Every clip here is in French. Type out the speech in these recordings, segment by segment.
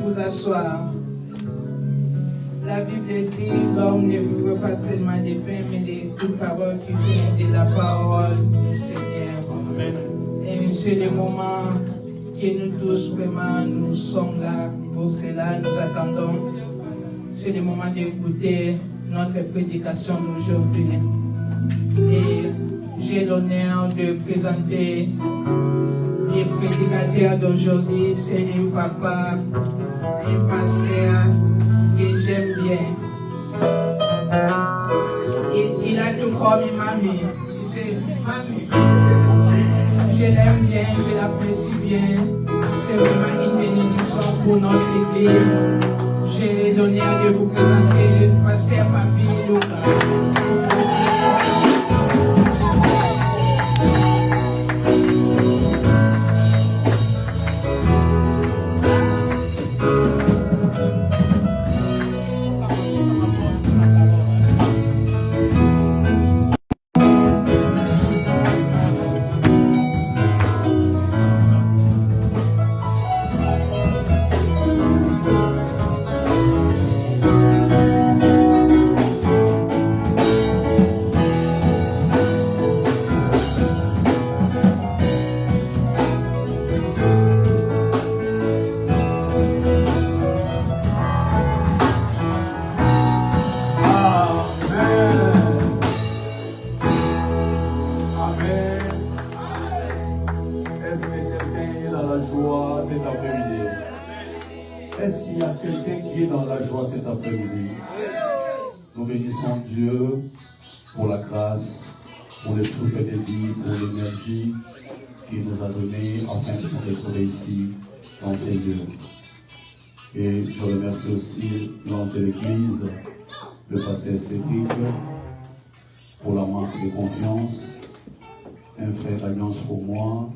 vous asseoir. La Bible dit, l'homme ne vivra pas seulement de pain, mais de toute parole qui vient de la parole du Seigneur. Amen. Et c'est le moment que nous tous, vraiment, nous sommes là. Pour cela, nous attendons. C'est le moment d'écouter notre prédication d'aujourd'hui. Et j'ai l'honneur de présenter les prédicateurs d'aujourd'hui. C'est un papa, un pasteur que j'aime bien. Il a tout comme une mamie. C'est mamie. Je l'aime bien, je l'apprécie bien. C'est vraiment une bénédiction pour notre église. J'ai l'honneur de vous présenter Pasteur Papi Lucas. Nous bénissons Dieu pour la grâce, pour le souffle de vie, pour l'énergie qu'il nous a donné afin de nous retrouver ici, dans ces lieux. Et je remercie aussi l'homme de l'Église, le pasteur Cédric, pour la marque de confiance, un frère d'alliance pour moi,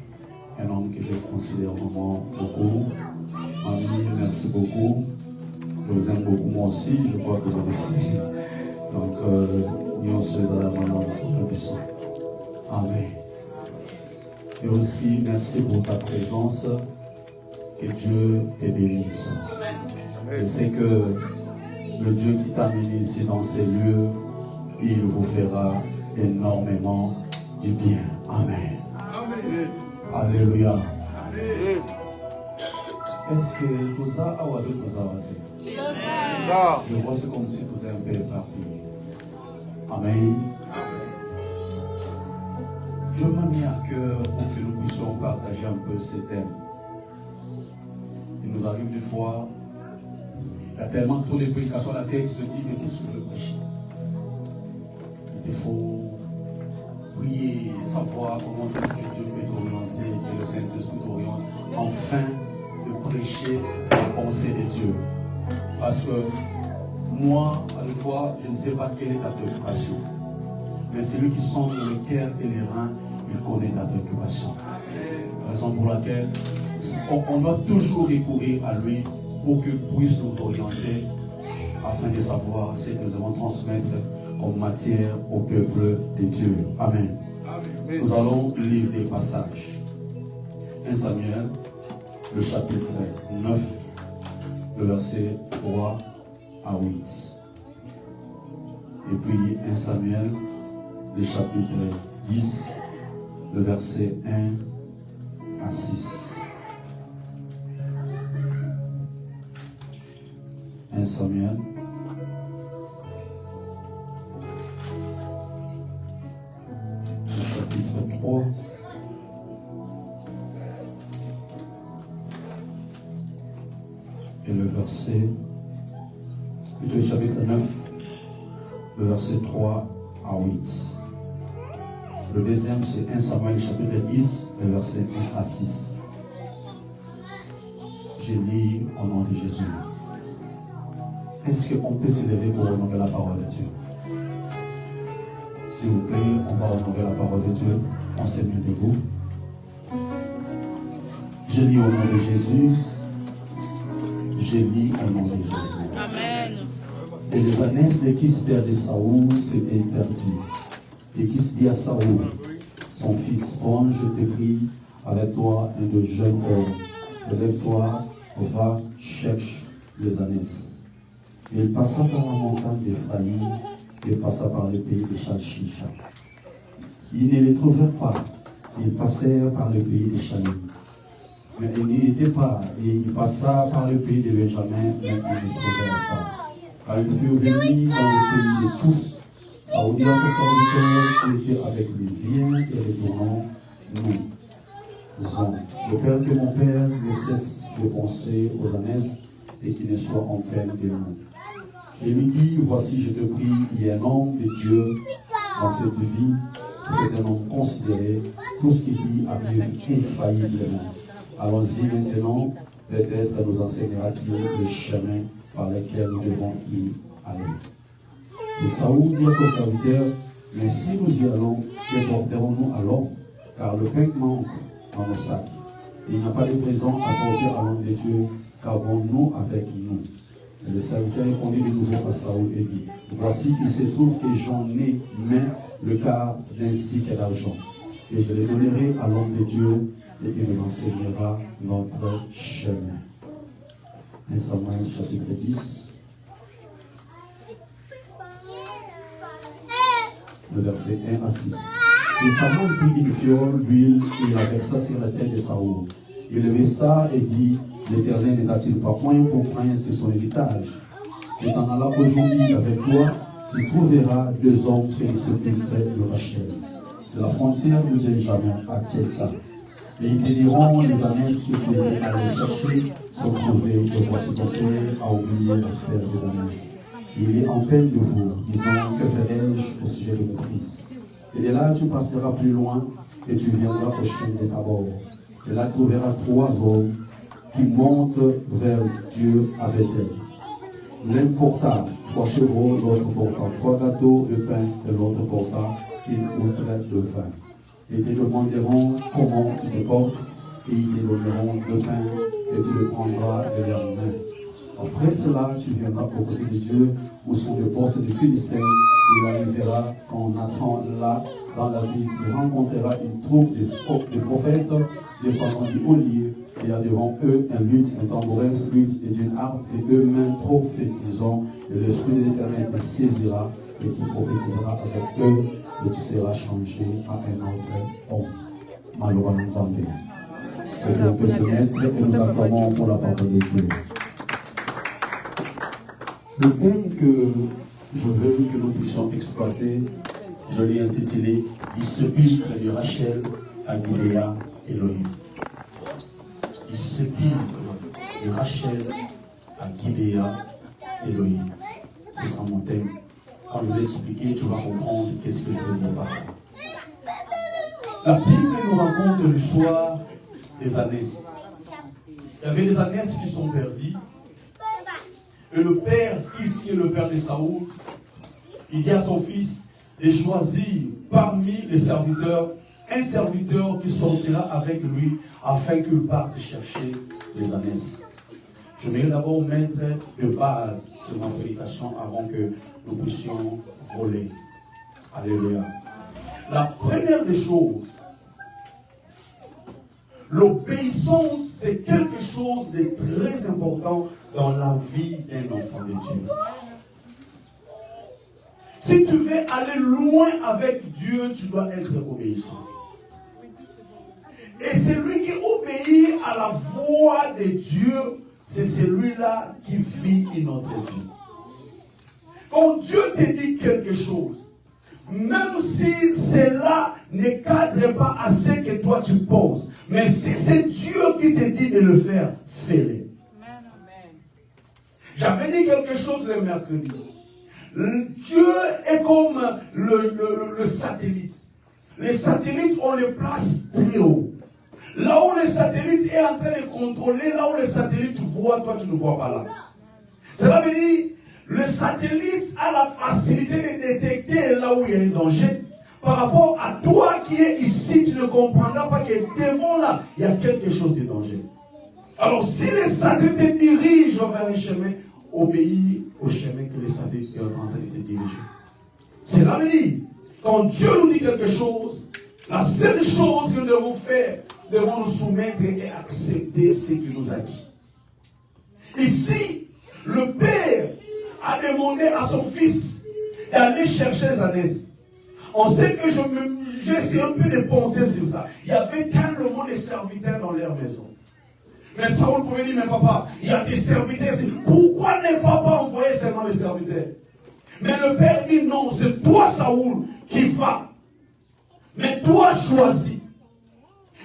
un homme que je considère vraiment beaucoup. Mamie, merci beaucoup. Je vous aime beaucoup, moi aussi, je crois que vous aussi. Donc, nous sommes à la maman de puissant. Amen. Et aussi, merci pour ta présence. Que Dieu te bénisse. Je sais que le Dieu qui t'a amené ici dans ces lieux, il vous fera énormément du bien. Amen. Amen. Alléluia. Amen. Est-ce que tout ça a oublié tout ça? Je vois c'est comme si vous êtes un peu éparpillé. Amen. Je m'ai mis à cœur pour que nous puissions partager un peu ces thèmes. Il nous arrive des fois, il y a tellement trop de prédications à la tête, se dit, mais qu'est-ce que je veux prêcher? Il faut prier, savoir comment est-ce que Dieu peut t'orienter, que le Saint-Esprit t'oriente, afin de prêcher la pensée de Dieu. Parce que moi, à la fois, je ne sais pas quelle est ta préoccupation. Mais celui qui sonde le cœur et les reins, il connaît ta préoccupation. Raison pour laquelle on doit toujours recourir à lui pour qu'il puisse nous orienter afin de savoir ce que nous devons transmettre comme matière au peuple de Dieu. Amen. Amen. Nous allons lire des passages. 1 Samuel, le chapitre 9, le verset 3 à 8. Et puis 1 Samuel, le chapitre 10, le verset 1 à 6. 1 Samuel, le chapitre 3, et le verset, plutôt le chapitre 9, le verset 3 à 8. Le deuxième, c'est 1 Samuel, chapitre 10, le verset 1 à 6. Je lis au nom de Jésus. Est-ce qu'on peut s'élever pour honorer la parole de Dieu? S'il vous plaît, on va honorer la parole de Dieu. On s'est mis debout. Je lis au nom de Jésus. Je lis au nom de Jésus. Amen. Et les années de Kis, père de Saoul, s'étaient perdues. Et Kis dit à Saoul, son fils, bon, je te prie, avec toi un de jeunes hommes. Relève-toi va, cherche les ânesses. Il passa par la montagne d'Ephraïm et passa par le pays de Chalchicha. Ils ne les trouvèrent pas. Ils passèrent par le pays de Chalim. Mais il n'y était pas. Et il passa par le pays de Benjamin, mais ils ne trouvèrent pas. Quand ils furent venus dans le pays de tous, Saoul dit à ses serviteurs qui étaient avec lui, viens et retournons, nous. Le père que mon père ne cesse de penser aux ânesses et qu'il ne soit en peine de nous. Et lui dit, voici, je te prie, il y a un homme de Dieu dans cette vie, c'est un homme considéré, tout ce qu'il dit arrive infailliblement. Allons-y maintenant, peut-être nous enseignera-t-il le chemin par lequel nous devons y aller. Et Saoul dit à son serviteur, mais si nous y allons, que porterons-nous alors? Car le pain manque dans nos sacs. Et il n'y a pas de présent à porter à l'homme de Dieu, qu'avons-nous avec nous? Et le serviteur répondit de nouveau à Saoul et dit, voici, il se trouve que j'en ai mais le quart d'un cycle d'argent. Et je les donnerai à l'homme de Dieu, et il nous enseignera notre chemin. 1 Samuel chapitre 10. Le verset 1 à 6. Et Samuel prit une fiole d'huile et la versa sur la tête de Saoul. Il le baissa et dit, l'Éternel n'est-il pas point pour prince son héritage? Et t'en allas aujourd'hui avec toi, tu trouveras 2 hommes près du sépulcre de Rachel. C'est la frontière de Benjamin à Tchelta. Et ils te diront, les ânesses que tu étais allé chercher sont trouvées, et voici ton père a oublié l'affaire des ânesses. Il est en peine de vous, disant, que ferai-je au sujet de mon fils? Et de là, tu passeras plus loin, et tu viendras au chemin de Tabor. Et là, tu trouveras 3 hommes qui montent vers Dieu avec elle. L'un porta 3 chevaux, l'autre porta 3 gâteaux de pain, et l'autre porta une outre de vin. Et te demanderont comment tu te portes, et ils te donneront le pain, et tu le prendras de leurs mains. Après cela, tu viendras aux côtés de Dieu, où sont les postes des Philistins. Il arrivera quand Nathan, là, dans la ville, tu rencontreras une troupe de prophètes descendant du haut lieu. Il y a devant eux un luth, un tambourin, flûte et d'une harpe, et eux-mêmes prophétisant. Et l'Esprit de l'Éternel te saisira, et tu prophétiseras avec eux, et tu seras changé à un autre homme. Malheureusement, Zambé. Et on peut se mettre et nous acclamons pour la parole de Dieu. Le thème que je veux que nous puissions exploiter, je l'ai intitulé « Du sépulcre de Rachel à Giléa, Elohim ». Du sépulcre de Rachel à Giléa, Elohim. C'est ça mon thème. Quand je vais expliquer, tu vas comprendre qu'est-ce que je veux dire par là. La Bible nous raconte l'histoire des ânesses. Il y avait des ânesses qui sont perdues. Et le père, ici est le père de Saoul, il dit à son fils de choisir parmi les serviteurs un serviteur qui sortira avec lui afin qu'il parte chercher les ânesses. Je vais d'abord mettre de base sur ma prédication avant que nous puissions voler. Alléluia. La première des choses, l'obéissance, c'est quelque chose de très important dans la vie d'un enfant de Dieu. Si tu veux aller loin avec Dieu, tu dois être obéissant. Et celui qui obéit à la voix de Dieu, c'est celui-là qui vit une autre vie. Quand Dieu te dit quelque chose, même si cela ne cadre pas à ce que toi tu penses, mais si c'est Dieu qui te dit de le faire, fais-le. J'avais dit quelque chose le mercredi. Dieu est comme le satellite. Les satellites, on les place très haut. Là où le satellite est en train de contrôler, là où le satellite voit, toi tu ne vois pas là. Cela veut dire, le satellite a la facilité de détecter là où il y a un danger. Par rapport à toi qui es ici, tu ne comprendras pas que devant là, il y a quelque chose de danger. Alors si le satellite te dirige vers un chemin, obéis au chemin que le satellite est en train de te diriger. Cela veut dire, quand Dieu nous dit quelque chose, la seule chose que nous devons faire, nous devons nous soumettre et accepter ce qu'il nous a dit. Ici, le père a demandé à son fils d'aller chercher les ânesses. On sait que j'ai essayé un peu de penser sur ça. Il y avait tellement de serviteurs dans leur maison. Mais Saoul pouvait dire, mais papa, il y a des serviteurs ici. Pourquoi ne pas envoyer seulement les serviteurs? Mais le père dit, non, c'est toi Saoul qui va. Mais toi choisis.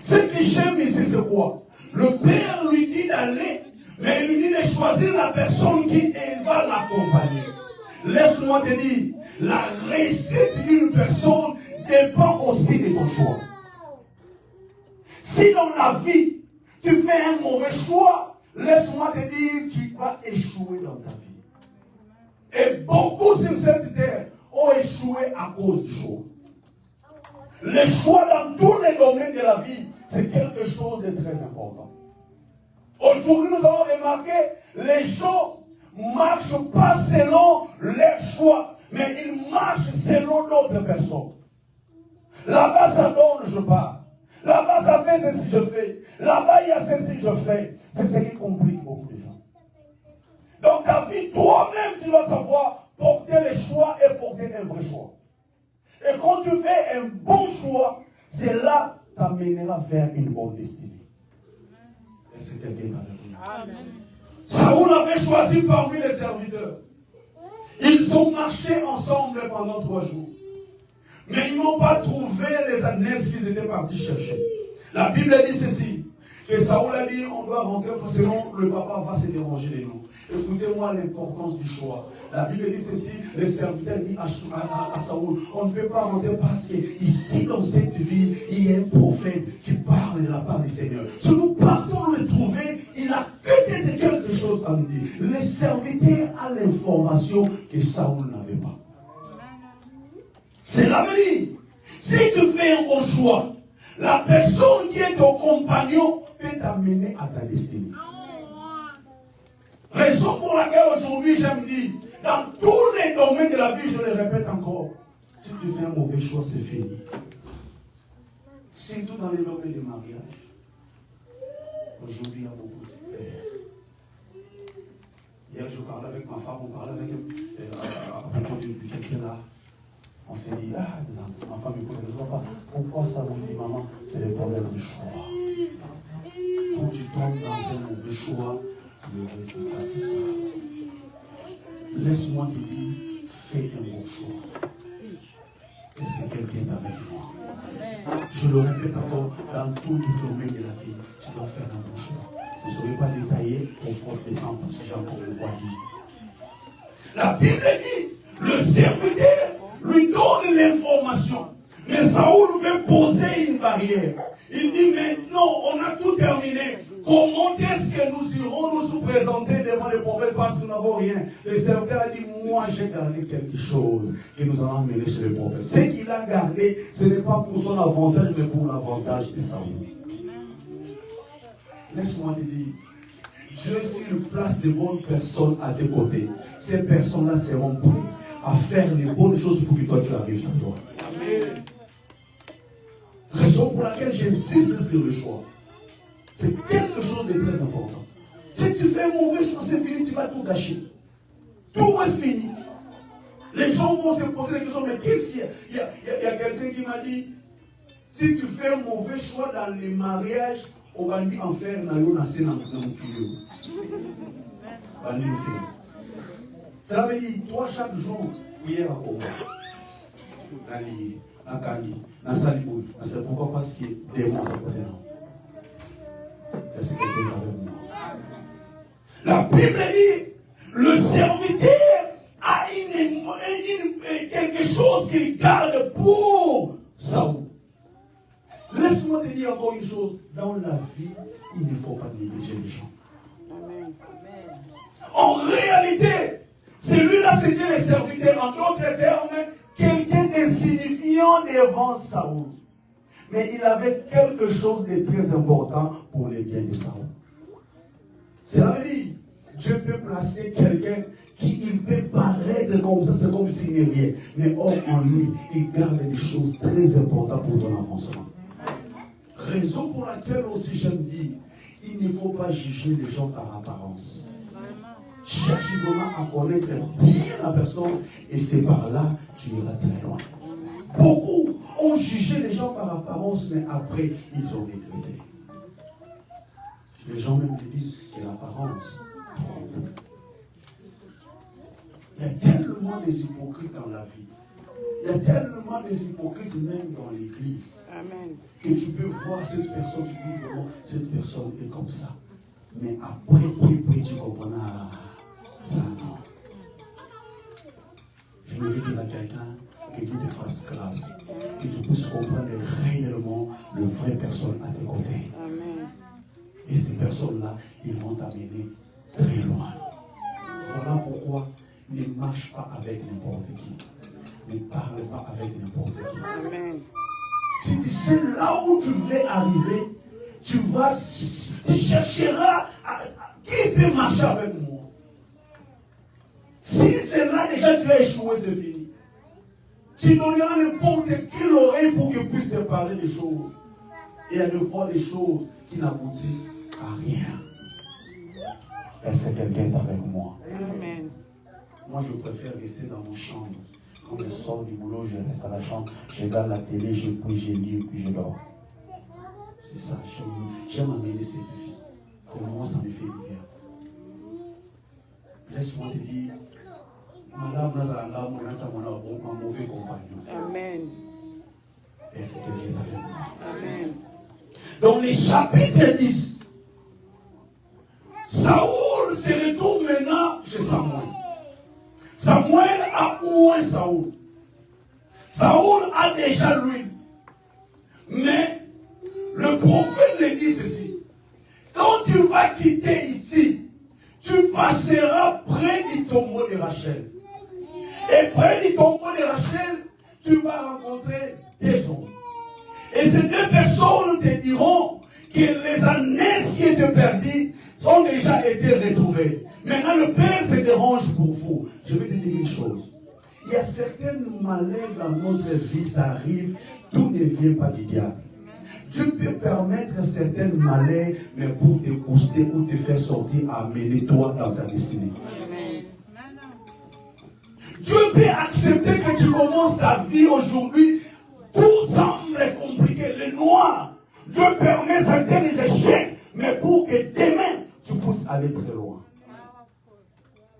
Ce que j'aime ici, c'est quoi? Le père lui dit d'aller, mais il lui dit de choisir la personne qui va l'accompagner. Laisse-moi te dire, la réussite d'une personne dépend aussi de ton choix. Si dans la vie, tu fais un mauvais choix, laisse-moi te dire, tu vas échouer dans ta vie. Et beaucoup sur cette terre ont échoué à cause du choix. Le choix dans tous les domaines de la vie, c'est quelque chose de très important. Aujourd'hui, nous avons remarqué, les gens ne marchent pas selon leur choix, mais ils marchent selon d'autres personnes. Là-bas, ça donne, je pars. Là-bas, ça fait ceci, je fais. Là-bas, il y a ceci, je fais. C'est ce qui complique beaucoup de gens. Dans ta vie, toi-même, tu dois savoir porter les choix et porter un vrai choix. Et quand tu fais un bon choix, c'est là que t'amènera vers une bonne destinée. Est-ce que quelqu'un est avec nous? Amen. Saoul avait choisi parmi les serviteurs. Ils ont marché ensemble pendant 3 jours. Mais ils n'ont pas trouvé les ânesses qu'ils étaient partis chercher. La Bible dit ceci, que Saoul a dit, on doit rentrer, parce que sinon le papa va se déranger de nous. Écoutez-moi l'importance du choix. La Bible dit ceci, le serviteur dit à Saoul, on ne peut pas rentrer parce que ici dans cette ville, il y a un prophète qui parle de la part du Seigneur. Si nous partons le trouver, il a peut-être quelque chose à nous dire. Le serviteur a l'information que Saoul n'avait pas. C'est l'avenir. Si tu fais un bon choix, la personne qui est ton compagnon peut t'amener à ta destinée. Raison pour laquelle aujourd'hui j'aime dire, dans tous les domaines de la vie, je le répète encore, si tu fais un mauvais choix, c'est fini. Surtout dans les domaines du mariage. Aujourd'hui, il y a beaucoup de pères. Hier, je parlais avec ma femme, on parlait avec à propos de quelqu'un là. On s'est dit, ma femme ne voit pas. Pourquoi ça me dit, maman? C'est le problème du choix. Quand tu tombes dans un mauvais choix, le résultat c'est ça. Laisse-moi te dire, fais un bon choix. Est-ce que quelqu'un est avec moi? Je le répète encore, dans tout le domaine de la vie, tu dois faire un bon choix. Vous ne serez pas détaillé au fond des temps parce que j'ai encore le droit de dire. La Bible dit, le serviteur lui donne l'information. Mais Saoul veut poser une barrière. Il dit, mais non, on a tout terminé. Comment est-ce que nous irons nous présenter devant les prophètes parce que nous n'avons rien? Le serviteur a dit, moi j'ai gardé quelque chose que nous allons amener chez les prophètes. Ce qu'il a gardé, ce n'est pas pour son avantage, mais pour l'avantage de Saoul. Laisse-moi te dire, Dieu s'il place de bonnes personnes à tes côtés, ces personnes-là seront prêtes à faire les bonnes choses pour que toi tu arrives à toi. Amen. Raison pour laquelle j'insiste sur le choix. C'est quelque chose de très important. Si tu fais un mauvais choix, c'est fini, tu vas tout gâcher. Tout est fini. Les gens vont se poser la question, mais qu'est-ce qu'il y a? Il y a quelqu'un qui m'a dit, si tu fais un mauvais choix dans les mariages, on va dire en faire dans le nasser dans mon fille. Ça veut dire, toi, chaque jour, prière à Koba. Dans Kandi, dans Salibou. C'est pourquoi? Parce que des mots à côté. Est-ce que quelqu'un est avec moi? La Bible dit, le serviteur a quelque chose qu'il garde pour Saoul. Laisse-moi te dire encore une chose. Dans la vie, il ne faut pas négliger les gens. Amen. En réalité, celui-là c'était le serviteur. En d'autres termes, quelqu'un d'insignifiant devant Saoul. Mais il avait quelque chose de très important pour les biens de Saoul. Ça veut dire, Dieu peut placer quelqu'un qui il peut paraître comme ça, c'est comme s'il n'est rien. Mais or en lui, il garde des choses très importantes pour ton avancement. Raison pour laquelle aussi j'aime dire, il ne faut pas juger les gens par apparence. Cherche vraiment à connaître bien la personne et c'est par là que tu iras très loin. Beaucoup ont jugé les gens par apparence, mais après, ils ont regretté. Les gens même disent que l'apparence trompe. Il y a tellement des hypocrites dans la vie. Il y a tellement des hypocrites même dans l'église. Amen. Que tu peux voir cette personne, tu dis vraiment, cette personne est comme ça. Mais après, tu comprends, ça non. Je veux dire à quelqu'un que Dieu te fasse grâce, que tu puisses comprendre réellement le vrai personne à tes côtés. Amen. Et ces personnes-là, ils vont t'amener très loin. Voilà pourquoi ne marche pas avec n'importe qui. Ne parle pas avec n'importe qui. Amen. Si tu sais là où tu veux arriver, tu chercheras qui peut marcher avec moi. Si c'est là déjà tu as échoué, c'est fini. Tu donneras n'importe quelle oreille pour qu'il puisse te parler des choses. Et à de fois des choses qui n'aboutissent à rien. Est-ce que quelqu'un est avec moi? Amen. Moi, je préfère rester dans mon chambre. Quand je sors du boulot, je reste à la chambre, je regarde la télé, je prie, je lis et puis je dors. C'est ça, j'aime amener cette vie. Pour moi, ça me fait du bien. Laisse-moi te dire, Madame Nazaranda, un mauvais compagnon. Amen. Est-ce que quelqu'un est avec moi? Amen. Dans les chapitres 10, Saoul se retrouve maintenant chez Samuel. Samuel a oué Saoul. Saoul a déjà l'huile. Mais le prophète lui dit ceci. Quand tu vas quitter ici, tu passeras près du tombeau de Rachel. Et près du tombeau de Rachel, tu vas rencontrer des hommes. Et ces deux personnes te diront que les années qui étaient perdues ont déjà été retrouvées. Maintenant, le Père se dérange pour vous. Je vais te dire une chose. Il y a certaines malheurs dans notre vie, ça arrive, tout ne vient pas du diable. Dieu peut permettre certaines malheurs, mais pour te booster ou te faire sortir, amener toi dans ta destinée. Dieu peut accepter que tu commences ta vie aujourd'hui. Tout semble compliqué, le noir. Dieu permet certains échecs, mais pour que demain, tu puisses aller très loin.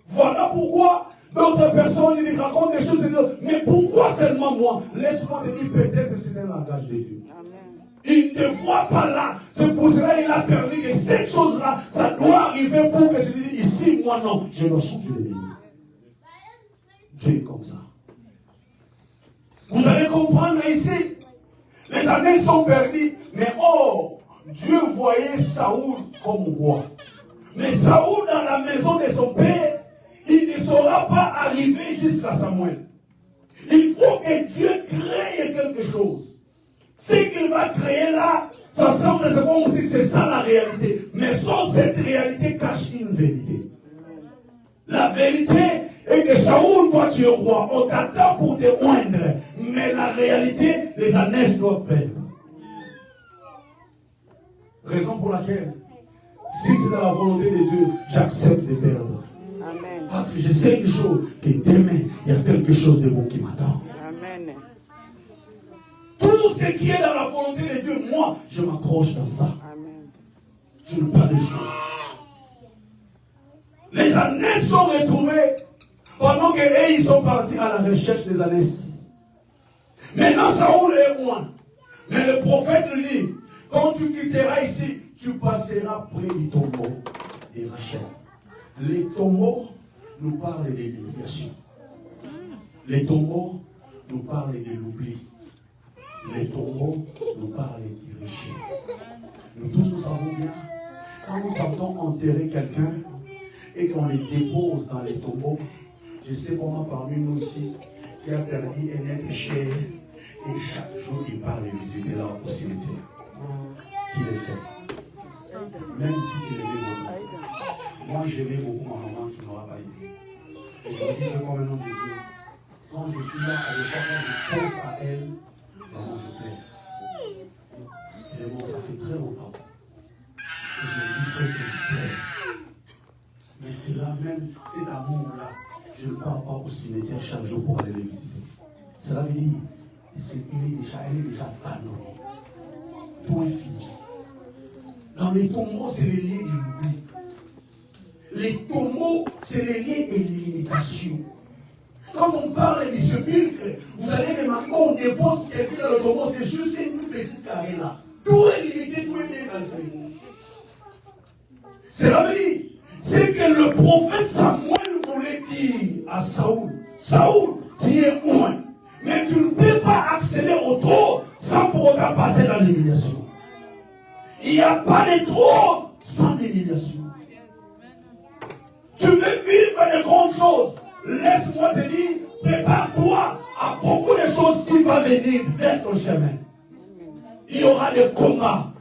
Voilà pourquoi d'autres personnes ils racontent des choses et disent, mais pourquoi seulement moi? Laisse-moi te dire, peut-être que c'est un langage de Dieu. Amen. Il ne voit pas là. C'est pour cela qu'il a permis que cette chose-là, ça doit arriver pour que tu te dises, ici, moi non, je dois changer de vie. Dieu est comme ça. Vous allez comprendre ici. Les années sont perdues. Mais oh, Dieu voyait Saoul comme roi. Mais Saoul dans la maison de son père, il ne saura pas arriver jusqu'à Samuel. Il faut que Dieu crée quelque chose. Ce qu'il va créer là, ça semble comme si c'est ça la réalité. Mais sans cette réalité cache une vérité. La vérité est que Saoul, toi tu es roi, on t'attend pour te oindre. Mais la réalité, les années doivent perdre. Raison pour laquelle, si c'est dans la volonté de Dieu, j'accepte de perdre. Amen. Parce que je sais une chose, que demain, il y a quelque chose de bon qui m'attend. Amen. Tout ce qui est dans la volonté de Dieu, moi, je m'accroche dans ça. Amen. Je n'ai pas de choix. Les années sont retrouvées pendant qu'eux, ils sont partis à la recherche des années. Maintenant, Saoul est loin. Mais le prophète lui dit, quand tu quitteras ici, tu passeras près du tombeau de Rachel. Les tombeaux nous parlent de l'humiliation. Les tombeaux nous parlent de l'oubli. Les tombeaux nous parlent du rejet. Nous tous nous savons bien, quand nous partons enterrer quelqu'un et qu'on les dépose dans les tombeaux, je sais comment parmi nous ici, qui a perdu un être cher, et chaque jour il part les visiter là au cimetière. Qui le fait? Même si tu l'aimais beaucoup. Moi j'aimais beaucoup ma maman, tu n'auras pas idée. Et je me dis que comme un homme de Dieu, quand je suis là, à l'époque, quand je pense à elle, vraiment je pleure. Et bon, ça fait très longtemps. Et je me dis, frère, que je pleure. Mais c'est là même, cet amour-là, je ne pars pas au cimetière chaque jour pour aller le visiter. Cela veut dire, elle est déjà abandonnée. Tout est fini. Dans les tombeaux, c'est les liens de l'oubli. Les tombeaux, c'est les liens et l'imitation. Quand on parle des sépulcres, vous allez remarquer qu'on dépose quelqu'un dans le tombeau, c'est juste une petite carré là. Tout est limité, tout est bien calculé. Cela veut dire, c'est que le prophète Samuel voulait dire à Saoul, Saoul, tu es loin, mais tu ne peux pas accéder au trône sans pour autant passer dans l'humiliation. Il n'y a pas de trône sans l'humiliation. Tu veux vivre de grandes choses. Laisse-moi te dire, prépare-toi à beaucoup de choses qui vont venir vers ton chemin. Il y aura des combats.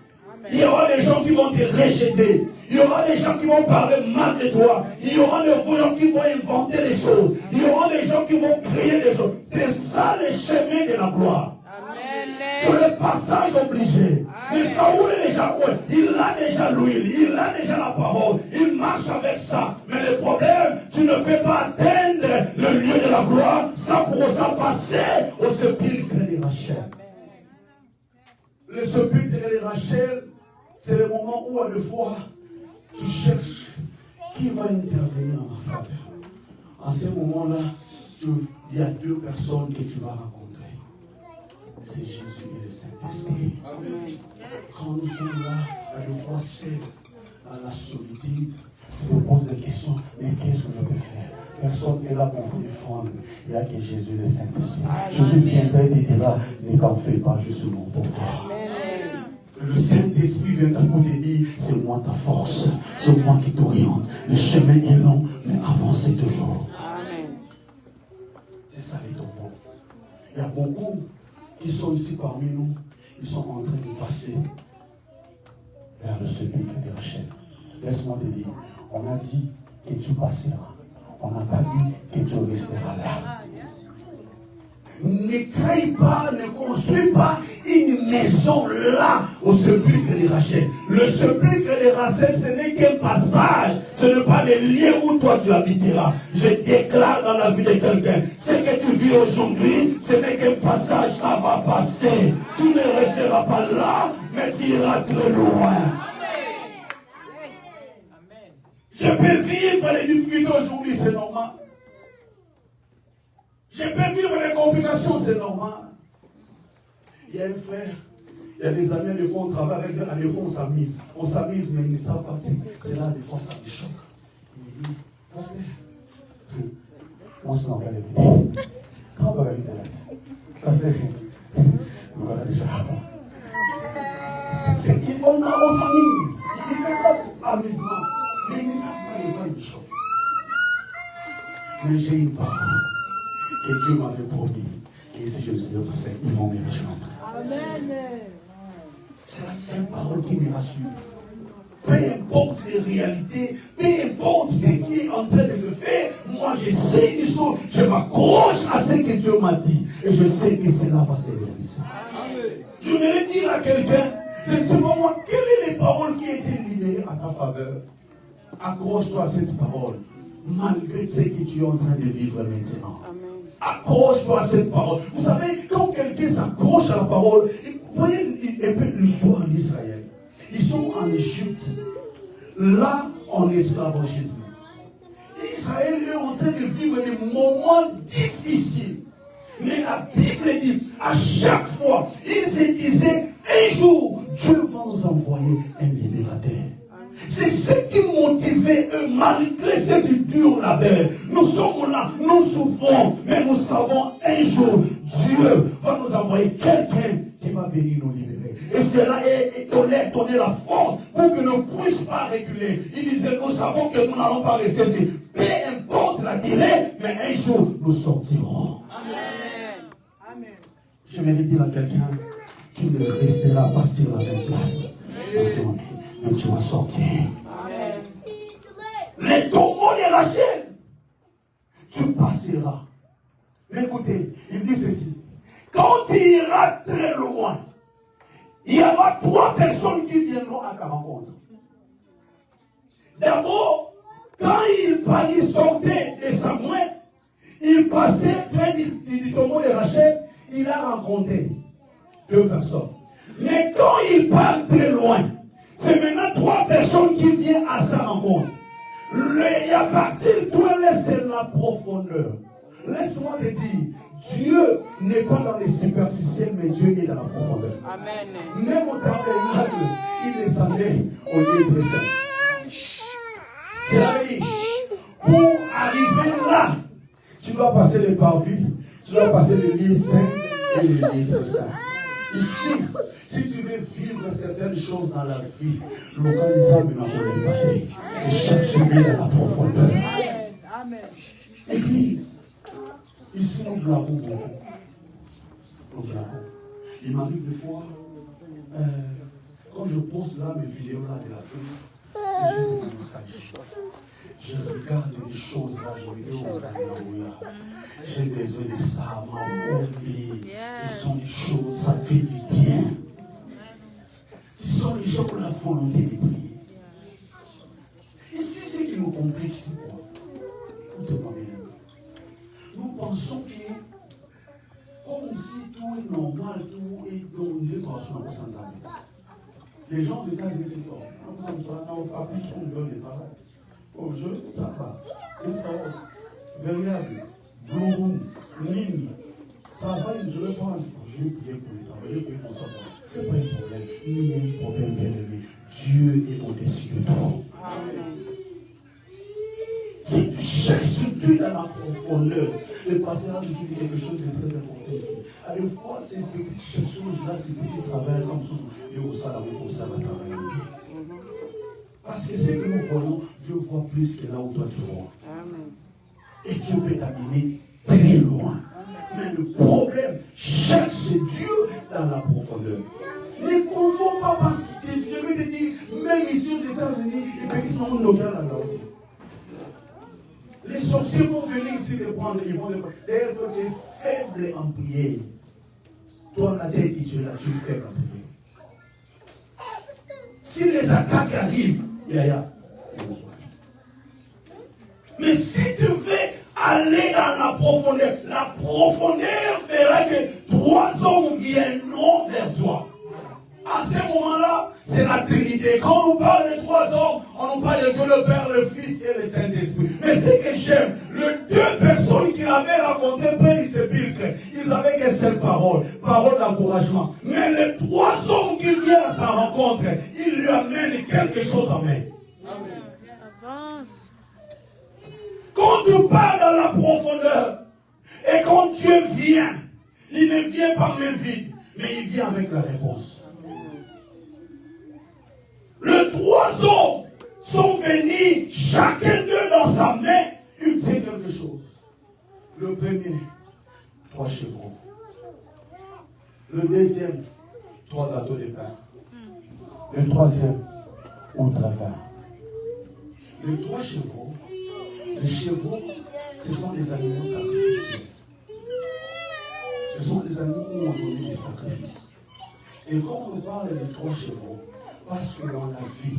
Il y aura des gens qui vont te rejeter. Il y aura des gens qui vont parler mal de toi. Il y aura des voyants qui vont inventer des choses. Il y aura des gens qui vont créer des choses. C'est ça le chemin de la gloire. C'est le passage obligé. Mais Saoul est déjà, il a déjà l'huile, il a déjà la parole, il marche avec ça. Mais le problème, tu ne peux pas atteindre le lieu de la gloire sans pour ça passer au sépulcre de Rachel. Le sépulcre de Rachel, c'est le moment où à deux fois tu cherches qui va intervenir en ma faveur. En ce moment-là, il y a deux personnes que tu vas rencontrer. C'est Jésus et le Saint-Esprit. Quand nous sommes là, à deux fois seuls, dans la solitude, tu me poses des questions, mais qu'est-ce que je peux faire? Personne n'est là pour te défendre. Il n'y a que Jésus et le Saint-Esprit. Jésus viendra et te dira, ne t'en fais pas, je suis mon pour toi. Le Saint-Esprit viendra pour te dire, c'est moi ta force, c'est moi qui t'oriente. Le chemin est long, mais avancez toujours. C'est ça les tombeaux. Il y a beaucoup qui sont ici parmi nous, ils sont en train de passer vers le sépulcre de Rachel. Laisse-moi te dire, on a dit que tu passeras. On n'a pas dit que tu resteras là. Ne crée pas, ne construis pas une maison là au sépulcre de Rachel. Le sépulcre de Rachel, ce n'est qu'un passage. Ce n'est pas le lieu où toi tu habiteras. Je déclare dans la vie de quelqu'un, ce que tu vis aujourd'hui, ce n'est qu'un passage, ça va passer. Tu ne resteras pas là, mais tu iras très loin. Je peux vivre les difficultés aujourd'hui, c'est normal. Je peux vivre les complications, c'est normal. Il y a un frère, il y a des amis, des fois on travaille avec eux, des fois on s'amuse. On s'amuse, mais ils ne savent pas. C'est là, des fois ça me choque. Il me dit, pasteur, moi je suis en train de dire, quand on va aller pasteur, on va déjà. C'est qu'on s'amuse. Il fait ça pour amusement. Mais il ne savent pas, des fois il me choque. Mais j'ai une parole. Que Dieu m'avait promis que si je le suis passé, ils vont me rejoindre. Amen. C'est la seule parole qui me rassure. Peu importe les réalités, peu importe ce qui est en train de se faire, moi je sais des choses, je m'accroche à ce que Dieu m'a dit et je sais que cela va se réaliser. Amen. Je voudrais dire à quelqu'un, je ne sais pas moi, quelles sont les paroles qui ont été libérées à ta faveur. Accroche-toi à cette parole, malgré ce que tu es en train de vivre maintenant. Amen. Accroche-toi à cette parole. Vous savez, quand quelqu'un s'accroche à la parole, vous voyez un peu l'histoire d'Israël. Ils sont en Égypte, là en esclavagisme. Israël est en train de vivre des moments difficiles. Mais la Bible dit, à chaque fois, ils se disaient, un jour, Dieu va nous envoyer un libérateur. C'est ce qui motivait eux, malgré cette dure labeur. Nous sommes là, nous souffrons, mais nous savons un jour, Dieu va nous envoyer quelqu'un qui va venir nous libérer. Et cela est donner la force pour que nous ne puissions pas reculer. Il disait, nous savons que nous n'allons pas rester ici. Peu importe la durée, mais un jour, nous sortirons. Amen. Amen. Je vais dire à quelqu'un, tu ne resteras pas sur la même place. Mais tu vas sortir. Amen. Les tombeaux de Rachel, tu passeras. Mais écoutez, il dit ceci. Quand tu iras très loin, il y aura 3 personnes qui viendront à ta rencontre. D'abord, Quand il sortait de Samuel, il passait près du tombeau de Rachel, il a rencontré 2 personnes. Mais quand il part très loin, c'est maintenant 3 personnes qui viennent à sa rencontre. Et à partir d'où c'est la profondeur. Laisse-moi te dire, Dieu n'est pas dans les superficiels, mais Dieu est dans la profondeur. Amen. Même au tabernacle, il descendait au lieu de ça. C'est la vie. Pour arriver là, tu dois passer les parvis, tu dois passer les lieux saints et les lieux saints. Ici, si tu veux vivre certaines choses dans la vie, localisable dans ton épargne, et chaque jour dans la profondeur. Amen. Église, ici nous blaguons beaucoup. Nous blaguons. Il m'arrive des fois, quand je poste là mes vidéos là de la fin, c'est juste une nostalgie. Je regarde des choses là, je me dis, oh, j'ai besoin de ça, maman. Ce sont des choses, ça fait du bien. Ce sont les gens qui ont la volonté de prier. Ici, ce qui nous complique, c'est quoi? Écoutez-moi bien. Nous pensons que, comme si tout est normal, tout est organisé dans son sans arrêt. Les gens aux États-Unis, c'est quoi? Ça applique un million de travail. Oh, je ne tape pas. Et ça, variable, blue room, ligne, travail, je vais prendre. Je vais prier pour les travailleurs, je vais prier pour ça. Ce n'est pas un problème. Il y a un problème, bien aimé. Dieu est au-dessus de toi. Si tu cherches Dieu dans la profondeur, le pasteur a toujours dit quelque chose de très important ici. À la fois, ces petites choses-là, ces petits travails comme ça, et au salarié, au salarié. Parce que ce que nous voyons, Dieu voit plus que là où toi tu vois. Amen. Et Dieu peut t'amener très loin. Mais le problème, cherche Dieu dans la profondeur. Ne confonds pas parce que je vais te dire, même ici aux États-Unis, les pays sont locaux à la haute. Les sorciers vont venir ici les prendre, ils vont les prendre. D'ailleurs, toi tu es faible en prière. Toi, la tête qui tu es là, tu es faible en prière. Si les attaques arrivent, mais si tu veux aller dans la profondeur fera que 3 hommes viendront vers toi. À ce moment-là, c'est la Trinité. Quand on nous parle de 3 hommes, on nous parle de Dieu le Père, le Fils et le Saint-Esprit. Mais ce que j'aime, les 2 personnes qui avaient rencontré près du sépulcre, ils avaient qu'une seule parole, parole d'encouragement. Mais les 3 hommes qui viennent à sa rencontre, ils lui amènent quelque chose en main. Amen. Avance. Quand tu pars dans la profondeur, et quand Dieu vient, il ne vient pas main vide, mais il vient avec la réponse. Les 3 hommes sont venus, chacun d'eux dans sa main, il sait quelque chose. Le premier, 3 chevrons. Le deuxième, 3 gâteaux de pain. Le troisième, autre vin. Les 3 chevaux, les chevaux, ce sont des animaux sacrificiels. Ce sont des animaux où on donne des sacrifices. Et quand on parle des 3 chevaux, parce que dans la vie,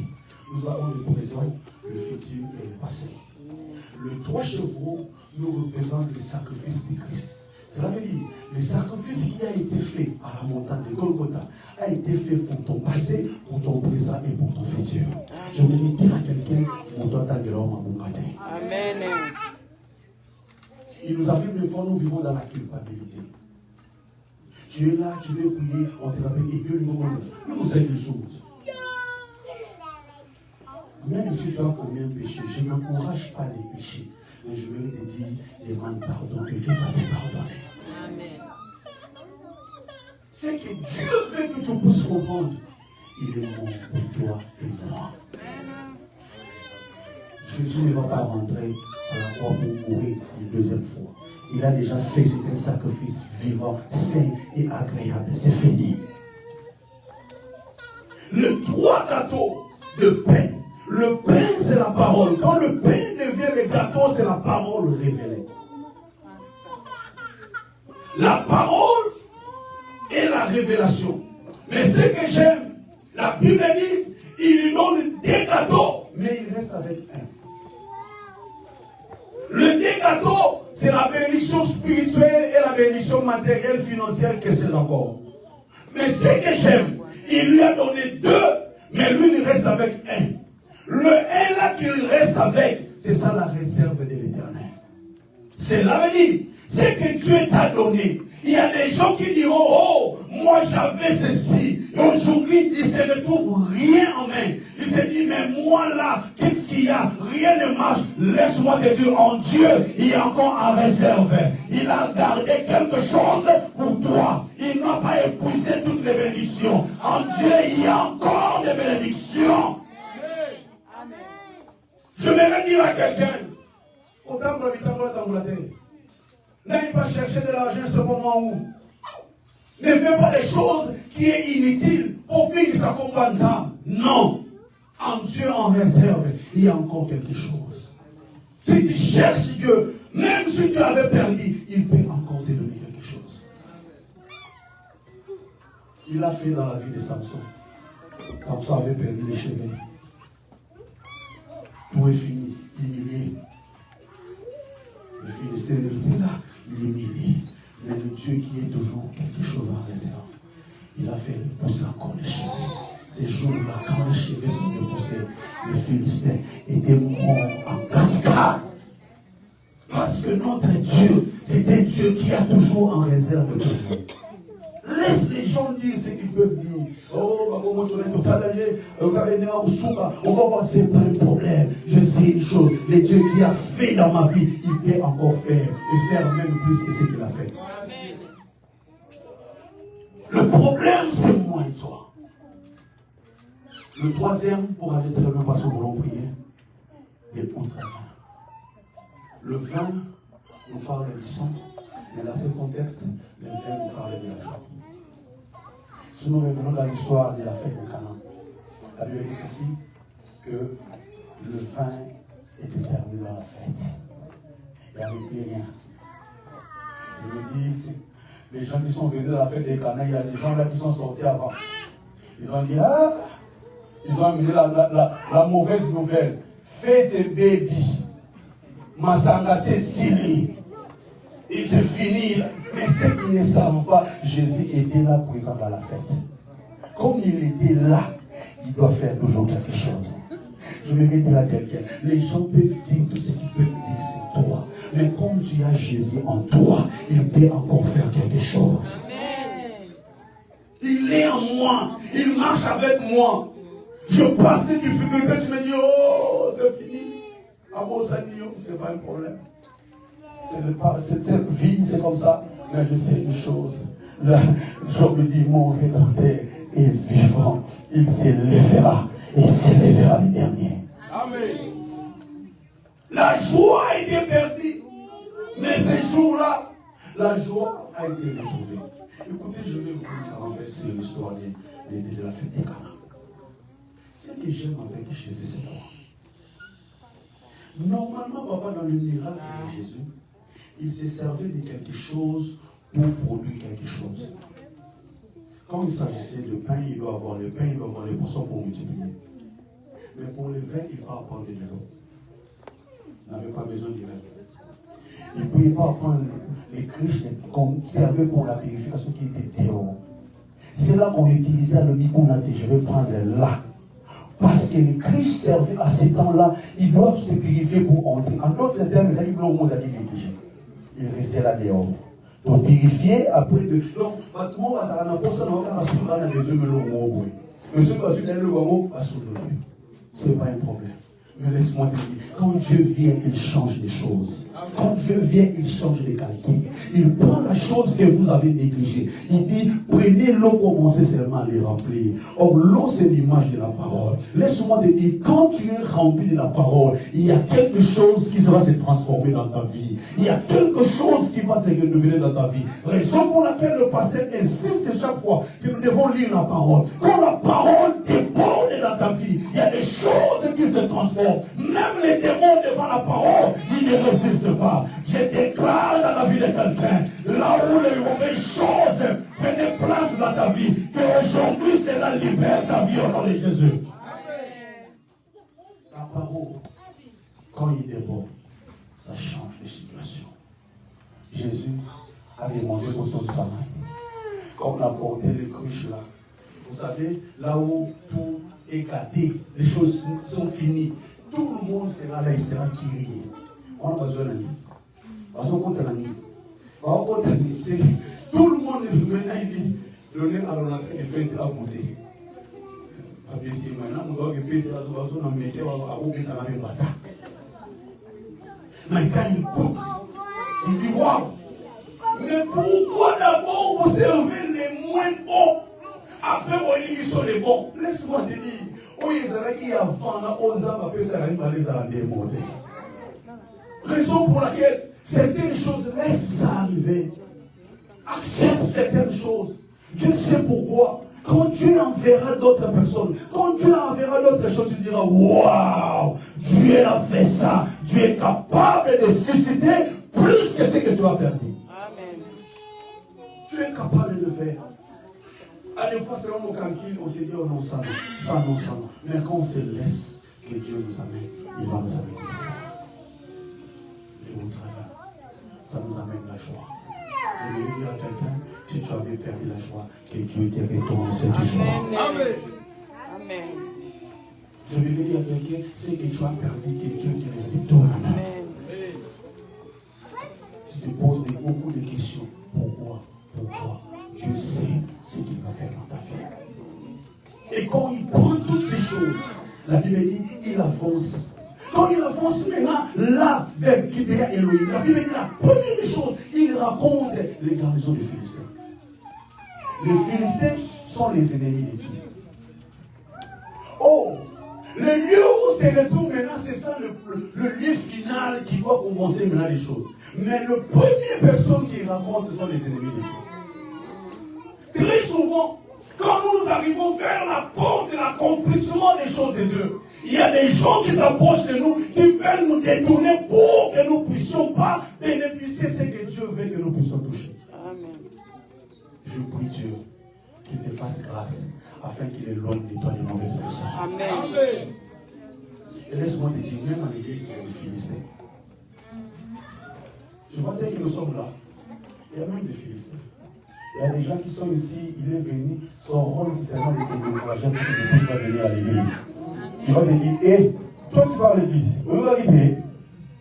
nous avons le présent, le futur et le passé. Les 3 chevaux nous représentent les sacrifices de Christ. Cela veut dire, le sacrifice qui a été fait à la montagne de Golgotha a été fait pour ton passé, pour ton présent et pour ton futur. Je vais dire à quelqu'un, mon doigt d'Aguilom à mon matin. Amen. Il nous arrive des fois, nous vivons dans la culpabilité. Tu es là, tu veux prier, on te rappelle, et Dieu nous sait des choses. Même si tu as combien de péchés, je n'encourage pas les péchés. Mais je vais te dire, demande pardon, que Dieu va te pardonner. Amen. C'est que Dieu veut que tu puisses comprendre. Il est mort pour toi et moi. Jésus ne va pas rentrer à la croix pour mourir une 2e fois. Il a déjà fait un sacrifice vivant, sain et agréable. C'est fini. Le 3 gâteaux de pain. Le pain, c'est la parole. Quand le pain devient le gâteau, c'est la parole révélée. La parole et la révélation. Mais ce que j'aime, la Bible dit, il donne 2 gâteaux, mais il reste avec un. Premier gâteau, c'est la bénédiction spirituelle et la bénédiction matérielle, financière, que c'est encore. Mais ce que j'aime, il lui a donné 2, mais lui, il reste avec 1. Le 1 là qu'il reste avec, c'est ça la réserve de l'Éternel. Cela veut dire, ce que Dieu t'a donné. Il y a des gens qui diront, oh, moi j'avais ceci. Et aujourd'hui, il ne se retrouve rien en main. Il se dit, mais moi là, qu'est-ce qu'il y a? Rien ne marche. Laisse-moi te dire, en Dieu, il y a encore en réserve. Il a gardé quelque chose pour toi. Il n'a pas épuisé toutes les bénédictions. En Dieu, il y a encore des bénédictions. Je vais dire à quelqu'un, autant pour l'habitant de la terre, n'aille pas chercher de l'argent ce moment où. Ne fais pas des choses qui sont inutiles pour finir sa combattant. Non. En Dieu, en réserve, il y a encore quelque chose. Si tu cherches Dieu, même si tu avais perdu, il peut encore te donner quelque chose. Il a fait dans la vie de Samson. Samson avait perdu les cheveux. Tout est fini, humilié. Le Philistin était là, il est humilié. Mais le Dieu qui est toujours quelque chose en réserve, il a fait repousser encore les cheveux. Ces jours-là, quand les cheveux sont repoussés, le Philistin était mort en cascade. Parce que notre Dieu, c'est un Dieu qui a toujours en réserve de nous. Laisse les gens dire ce qu'ils peuvent dire. Oh, on va voir, c'est pas un problème. Je sais une chose, le Dieu qui a fait dans ma vie, il peut encore faire. Et faire même plus que ce qu'il a fait. Amen. Le problème, c'est moi et toi. Le troisième, pour aller très loin, parce que nous voulons prier, les contre-vins. Le vin nous parle du sang, mais dans ce contexte, le vin nous parle de la joie. Si nous revenons dans l'histoire de la fête de Canaan, la Bible dit ceci, que le vin était terminé dans la fête. Il n'y avait plus rien. Je me dis, les gens qui sont venus dans la fête de Canaan, il y a des gens là qui sont sortis avant. Ils ont dit, ah, ils ont amené la mauvaise nouvelle. Fête baby. Masanga c'est Sili. Et c'est fini. Mais ceux qui ne savent pas, Jésus était là présent dans la fête. Comme il était là, il doit faire toujours quelque chose. Je vais dire à quelqu'un, les gens peuvent dire tout ce qu'ils peuvent dire sur toi. Mais comme tu as Jésus en toi, il peut encore faire quelque chose. Amen. Il est en moi. Il marche avec moi. Je passe des difficultés, tu me dis, oh, c'est fini. À mon Seigneur, ce n'est pas un problème. Cette vie, c'est comme ça. Mais je sais une chose. Job me dit, mon Rédempteur est vivant. Il s'élèvera. Et s'élèvera le dernier. Amen. La joie a été perdue. Mais ces jours-là, la joie a été retrouvée. Écoutez, je vais vous renverser l'histoire de la fête des Canaan. Ce que j'aime avec Jésus, c'est quoi? Normalement, papa, dans le miracle de Jésus, il s'est servi de quelque chose pour produire quelque chose. Quand il s'agissait de pain, il doit avoir le pain, il doit avoir les poissons pour multiplier. Mais pour le vin, il ne peut pas prendre de l'eau. Il n'avait pas besoin du vin. Il ne pouvait pas prendre les criches qu'on servait pour la purification qui était dehors. C'est là qu'on utilisait le micro-naté. Je vais prendre là. Parce que les criches servaient à ces temps-là, ils doivent se purifier pour entrer. En d'autres termes, les animaux ont dit négligé. Ils restaient là dehors. Donc purifier après de donc bâtiment va na posa na waka asura na des hommes longo. Mais ceux qui ont su le longo asura. C'est pas un problème. Mais laisse-moi te dire, quand Dieu vient, il change les choses. Quand Dieu vient, il change les calculs. Il prend la chose que vous avez négligée. Il dit, prenez l'eau, commencez seulement à les remplir. Or, l'eau, c'est l'image de la parole. Laisse-moi te dire, quand tu es rempli de la parole, il y a quelque chose qui va se transformer dans ta vie. Il y a quelque chose qui va se renouveler dans ta vie. Raison pour laquelle le pasteur insiste chaque fois que nous devons lire la parole. Quand la parole déborde dans ta vie, il y a des choses qui se transforment. Même les démons devant la parole, ils ne résistent pas. Je déclare dans la vie de quelqu'un, là où les mauvaises choses prennent place dans ta vie, qu'aujourd'hui c'est la libère ta vie au nom de Jésus. La parole, quand il déborde, ça change de situation. Jésus a demandé autour de sa main. Comme on a porté les cruches là. Vous savez, là où tout est gâté, les choses sont finies. Tout le monde sera là, il sera guéri. On a besoin d'ami. On a besoin d'ami. Tout le monde est maintenant, il dit, le nez à l'entrée est fait à monter. Maintenant, on doit payer la situation dans le métier à oublier dans la même bataille. Mais quand il écoute, il dit waouh! Mais pourquoi d'abord vous servez les moins bons? Après, vous voyez qu'ils sont les bons. Laisse-moi te dire, oui, il y a avant, on a appelé ça la démonter. Raison pour laquelle certaines choses laissent ça arriver. Accepte certaines choses. Dieu sait pourquoi. Quand Dieu enverra d'autres personnes, quand Dieu enverra d'autres choses, tu diras waouh, Dieu a fait ça. Dieu est capable de susciter plus que ce que tu as perdu. Amen. Tu es capable de le faire. À des fois, selon nos calculs, on se dit oh non, ça non. Mais quand on se laisse que Dieu nous amène, il va nous amener. Et au travail, ça nous amène la joie. Je vais dire à quelqu'un, si tu avais perdu la joie, que Dieu te retourne cette joie. Amen. Amen. Je vais dire à quelqu'un, c'est que tu as perdu, que Dieu te retourne. Amen. Tu te poses beaucoup de questions. Pourquoi? Dieu sait ce qu'il va faire dans ta vie. Et quand il prend toutes ces choses, la Bible dit, il avance. Quand il avance maintenant, là, vers Gibéa Elohim, la Bible dit la première des choses, il raconte les garnisons des Philistins. Les Philistins sont les ennemis de Dieu. Oh, le lieu où se retrouve maintenant, c'est ça le lieu final qui doit commencer maintenant les choses. Mais le premier personne qui raconte, ce sont les ennemis de Dieu. Très souvent, quand nous arrivons vers la porte de l'accomplissement des choses de Dieu, il y a des gens qui s'approchent de nous, qui veulent nous détourner pour que nous ne puissions pas bénéficier de ce que Dieu veut que nous puissions toucher. Amen. Je prie Dieu qu'il te fasse grâce afin qu'il éloigne de toi les mauvaises choses. Amen. Et laisse-moi te dire, même en l'église des Philistins, je vois dès que nous sommes là, il y a même des Philistins. Il y a des gens qui sont ici, il est venu, son rôle c'est seulement de te décourager pour que tu ne puisses pas venir à l'église. Il va te dire, hé, toi tu vas à l'église, on va quitter.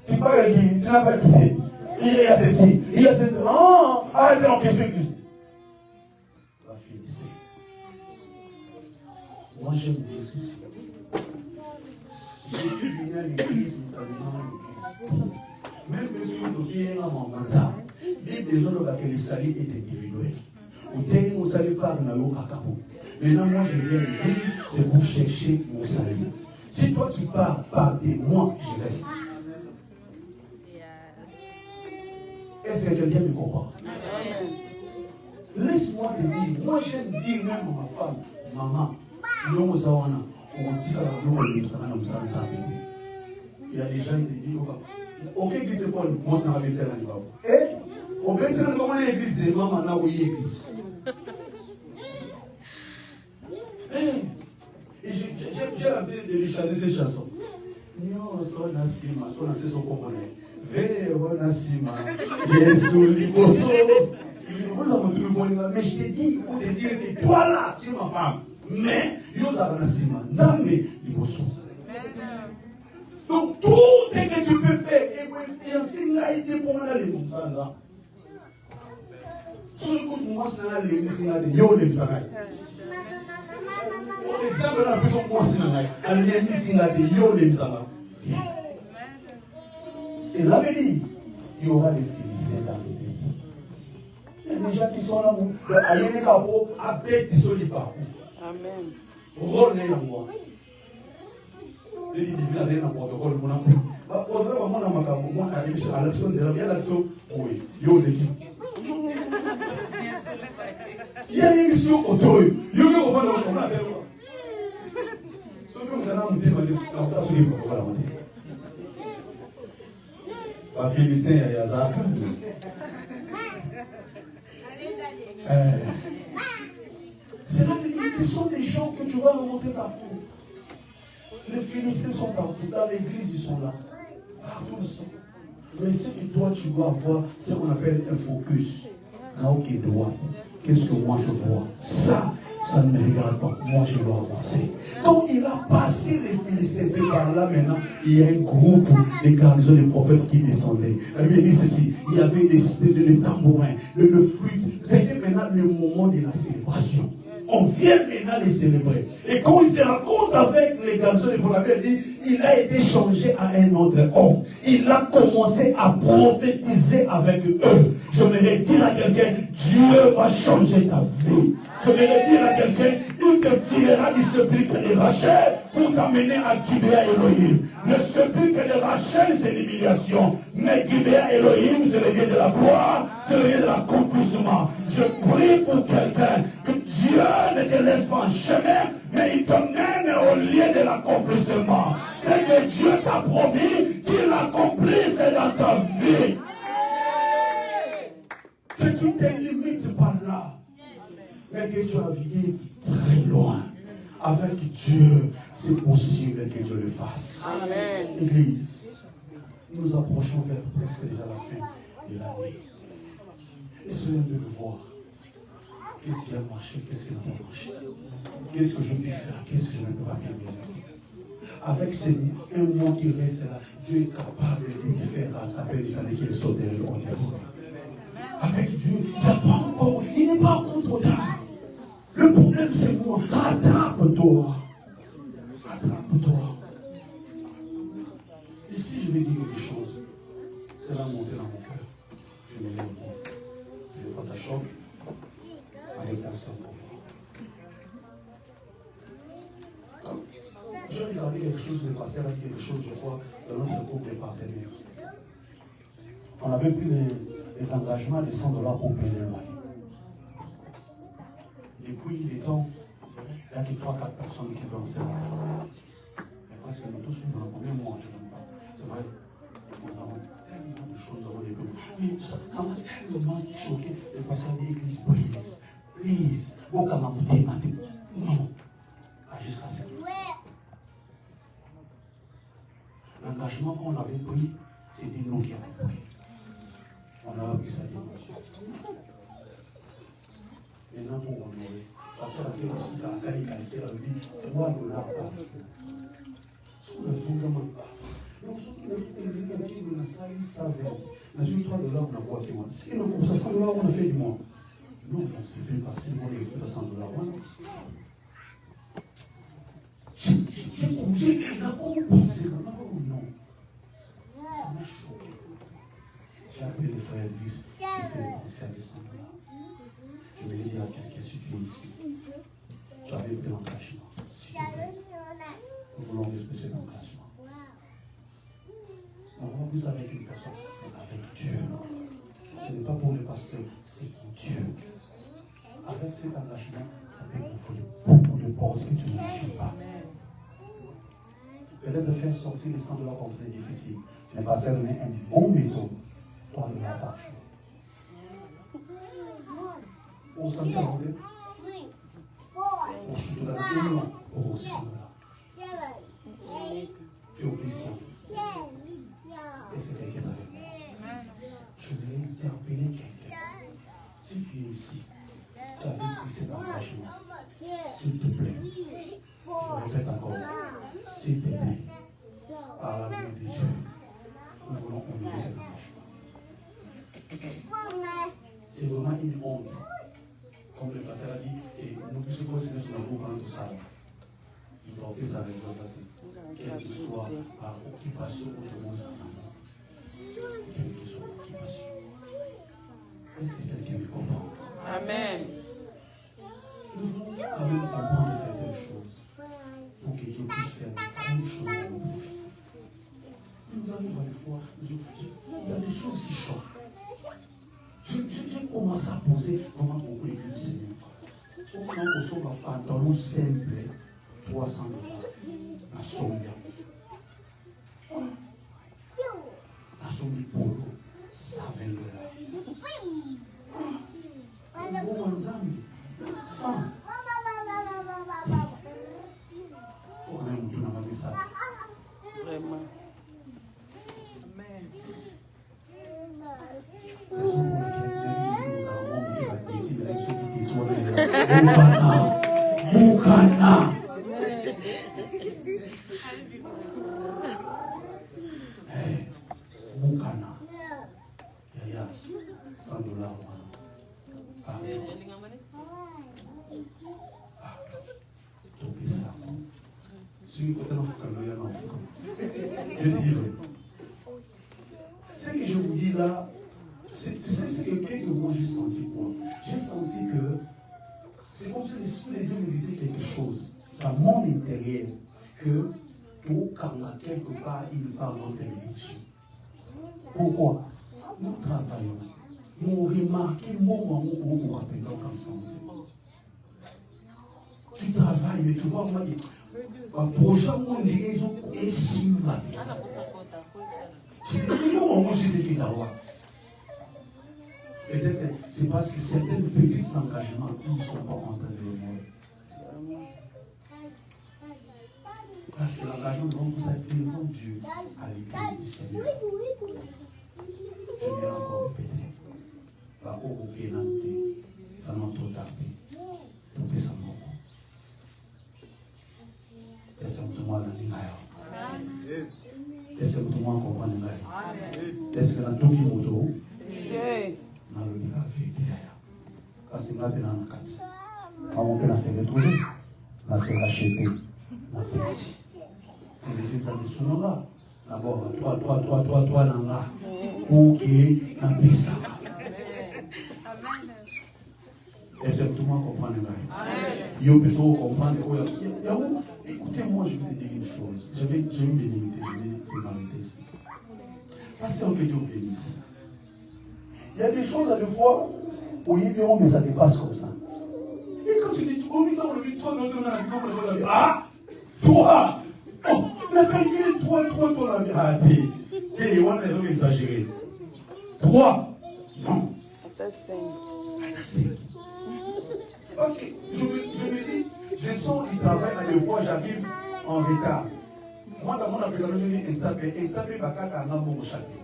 Tu vas à l'église, tu n'as pas quitté. Il y a ceci, il y a ceci. Non, arrêtez en question Christ. La Philistin. Moi j'aime dire ceci. Je suis venu à l'église, notamment à l'église. Même si vous devez aller à mon mandat, il y a besoin que le salut est individuel. Ou dès que vous salut par Nalo à Cabo. Maintenant, moi je viens à l'église, c'est pour chercher mon salut. Si toi tu pars par des moi, je reste. Est-ce que quelqu'un me comprend? Laisse-moi te dire, moi j'aime dire même à ma femme, maman, nous zawana, on dit à la il y a des gens qui disent, ok, église c'est quoi le moi c'est l'église là bas. Eh, on peut dire comment l'église de maman là où il y a église. Et j'ai l'habitude de lui chanter ces chansons. Nyo so nasima, so nasima so komone. Vero nasima, Yesu liboso. Mais je te dis, pour te dire que toi là, tu es ma femme. Mais, Yosa nasima, Nzambe liboso. Donc tout ce que tu peux faire, et pour influencer là, il te prend là les bons sens. Si écoute moi, c'est là les missing là, yo les missing. Pour exemple, la personne moi c'est là, elle les missing là, yo les missing. C'est la vérité. Il y aura des Philistins dans l'église. Il y a des gens qui sont là, il y a des capots, à bête qui sont les parcours. Amen. Rôle n'est pas moi. Les différences dans le protocole, mon amour. Au delà de mon amour, moi, à l'action, c'est la bien l'action. Oui, yo l'équipe. Il y a une mission auto. Yo qui va faire le combat avec moi. Ce que nous allons nous demander, comme ça, c'est le protocole. La Philistin, il y a ça. C'est là que ce sont des gens que tu vas remonter partout. Les Philistins sont partout. Dans l'église, ils sont là. Partout, ils sont. Mais ce que toi, tu dois avoir, c'est ce qu'on appelle un focus. Qu'est-ce que moi je vois? Ça ne me regarde pas. Moi, je dois avancer. Donc, il a passé les Philistins. C'est par là maintenant, il y a un groupe de garnisons des prophètes qui descendaient. La Bible dit ceci. Il y avait des tambourins, le flûte. C'était maintenant le moment de la célébration. On vient maintenant les célébrer. Et quand il se rencontre avec les garçons des prophètes, il a été changé à un autre homme. Il a commencé à prophétiser avec eux. Je voudrais dire à quelqu'un, Dieu va changer ta vie. Je voudrais dire à quelqu'un, il te tirera du sepulcre de Rachel pour t'amener à Gibea Elohim. Le sepulcre de Rachel, c'est l'humiliation. Mais Gibea Elohim, c'est le lieu de la gloire, c'est le lieu de l'accomplissement. Je prie pour quelqu'un que Dieu ne te laisse pas en chemin, mais il te mène au lieu de l'accomplissement. C'est que Dieu t'a promis qu'il accomplisse dans ta vie. Que tu ne te limites pas là, mais que tu as vécu très loin. Avec Dieu, c'est possible que Dieu le fasse. Amen. Église, nous approchons vers presque déjà la fin de l'année. Essayons de le voir. Qu'est-ce qui a marché, qu'est-ce qui n'a pas marché? Qu'est-ce que je peux faire, qu'est-ce que je ne peux pas bien réaliser? Avec un mois qui reste là, Dieu est capable de faire rattraper les années qui sont derrière nous. Avec Dieu, il n'est pas encore trop tard. Le problème, c'est moi. Rattrape-toi. Rattrape-toi. Et si je vais dire quelque chose, c'est là monter dans mon cœur. Je me l'ai dit. Des fois, ça choque. Des fois, ça comprend. J'ai regardé quelque chose, le pasteur a dit quelque chose, je crois, dans notre groupe de partenaires. On avait pris les engagements de 100 $ pour payer le loyer. Depuis les temps, il n'y a que 3-4 personnes qui donnent cet argent. Mais parce que nous tous, nous avons combien de mois, je ne sais pas. C'est vrai, nous avons tellement de choses avant les deux. Mais ça m'a tellement choqué. Le pasteur dit, Église, please, bon, quand on vous demande, non, pas jusqu'à cette. L'engagement qu'on avait pris, c'était nous qui avons pris. On a pris sa dimension. Maintenant, pour honorer, parce que la vie aussi, quand ça est qualifié, elle dit $3 par jour. Sur le fondement pas. Donc, ce qui est fait, qui nous a sali, ça verse. Mais sur $3, on a quoi qui monte. Si on a $100, on a fait du mois. Non, on s'est fait passer, on a fait $100. J'ai pensé, non. Ça m'a choqué. J'ai appelé les frères Elvis, qui fait faire des $100. Je vais dire à quelqu'un, si tu es ici, tu avais pris l'engagement. S'il te plaît, nous voulons respecter cet engagement. On va plus avec une personne, mais avec Dieu. Ce n'est pas pour le pasteur, c'est pour Dieu. Avec cet engagement, ça peut ouvrir beaucoup de portes que tu n'imagines pas. Peut-être de faire sortir les $100 comme c'est difficile, mais pasteur donner un bon méthode, $3 par jour. On s'en tient en deux. On se donne un mois pour aussi là. Et obéissant. Et c'est quelqu'un avec moi. Je vais interpeller quelqu'un. Si tu es ici, tu avais pris cet engagement. S'il te plaît. Je répète encore. S'il te plaît. Par l'amour de Dieu, nous voulons honorer cet engagement. C'est vraiment une honte. Comme le pasteur a dit, et nous puissions considérer sur le groupe en tout ça. Il doit appeler sa responsabilité. Quelle que soit par occupation ou de mon amour. Quelle que soit l'occupation. Est-ce que quelqu'un me comprend? Amen. Nous voulons quand même comprendre certaines choses pour que Dieu puisse faire de grandes choses dans nos vies. Nous arrivons à des fois, il y a des choses qui choquent. J'ai commencé à poser vraiment beaucoup de questions. Comment on sort un pantalon simple, $300, la somme. La somme du polo, $120. Bon, ensemble, 100. Faut qu'on ait un mouton dans la ça. Vraiment. Amen. Mukana. Mukana. Mukana. Yaya, $100. Topisa. Si vous êtes en je dis vrai. Ce que je vous dis là, c'est quelqu'un que moi j'ai senti quoi. J'ai senti que c'est comme si l'Esprit de Dieu me disait quelque chose dans mon intérieur que tout quand quelque part il parle notre bénédiction. Pourquoi? Nous travaillons. Nous remarquons le moment où nous représentons comme ça. Tu travailles, mais tu vois, moi, un projet où on est et si nous va bien. C'est le moment où je sais qu'il y a. Peut-être c'est parce que certains petits engagements, ils ne sont pas en train de le mourir. Parce que l'engagement, donc, ça devant Dieu à l'église du Seigneur. Je viens encore répéter. Par où vous pouvez l'entendre, ça m'a trop tardé. Tout est sans mot. Laissez-moi dans l'ingaya. Laissez-moi comprendre l'ingaya. Laissez-moi dans tout qui m'auto. Dans le livre de vérité. Parce que nous avons dans la carte. On peut se retrouver. On se racheter. On peut ici. Et les gens sont souvent là. D'abord, toi, là. Ok, dans le pisa. Laissez-moi comprendre l'ingaya. Vous pouvez comprendre. Écoutez-moi, je vais te dire une chose. Je vais me délimiter, je vais m'arrêter ici. Parce que Dieu vous bénisse. Il y a des choses à deux fois où il y a mais ça dépasse comme ça. Et quand tu dis, tu commis dans le 8, 3, ah, toi, oh, la qualité de 3, ton ami a été. Et on est exagéré. 3, non. Parce que je me dis, je sors du travail à deux fois, j'arrive en retard. Moi, dans mon application, je dis SAP, Bakaka, Nambo, Chaki.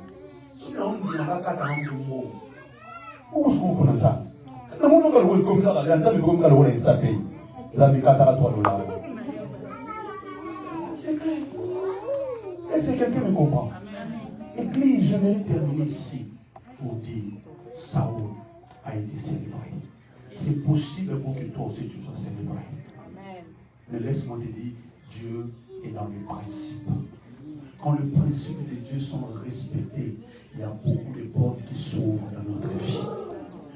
Si on dit Bakaka, Nambo, où est-ce qu'on connaît ça? Nous avons comme ça, il y a un peu comme ça, SAP. La Bakaka, $3. C'est clair. Est-ce que quelqu'un me comprend? Et puis, je vais terminer ici pour dire Saoul a été célébré. C'est possible pour que toi aussi tu sois célébré. Mais laisse-moi te dire, Dieu est dans le principe. Quand les principes de Dieu sont respectés, il y a beaucoup de portes qui s'ouvrent dans notre vie.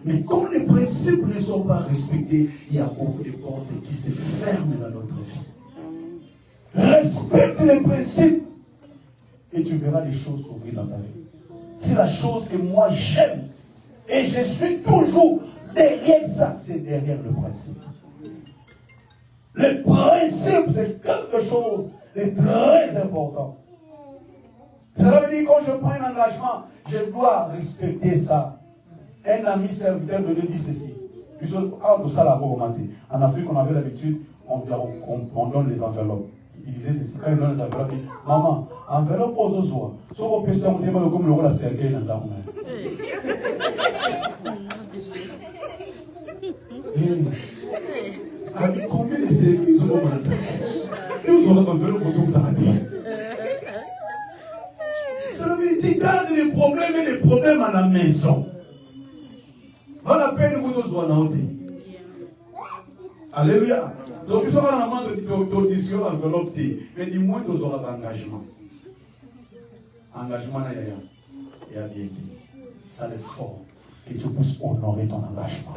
Mais quand les principes ne sont pas respectés, il y a beaucoup de portes qui se ferment dans notre vie. Respecte les principes et tu verras les choses s'ouvrir dans ta vie. C'est la chose que moi j'aime. Et je suis toujours derrière ça, c'est derrière le principe. Le principe, c'est quelque chose de très important. Ça veut dire quand je prends un engagement, je dois respecter ça. Un ami serviteur de Dieu dit ceci. En Afrique, on avait l'habitude, on donne les enveloppes. Il disait ceci, quand il donne les enveloppes, il dit, maman, enveloppe aux autres. Si on peut faire un débat comme le rôle à cercueil dans la avec combien de cercueils sont dans la ils ont enveloppe aux autres, ça va dire. Ça veut dire, tu gardes les problèmes à la maison. Va la peine que nous soyons. Alléluia. Donc, ils sont dans la main de discussion enveloppe. Mais du moins, nous aurons l'engagement. Engagement, il y a bien dit. Ça est fort. Que tu puisses honorer ton engagement.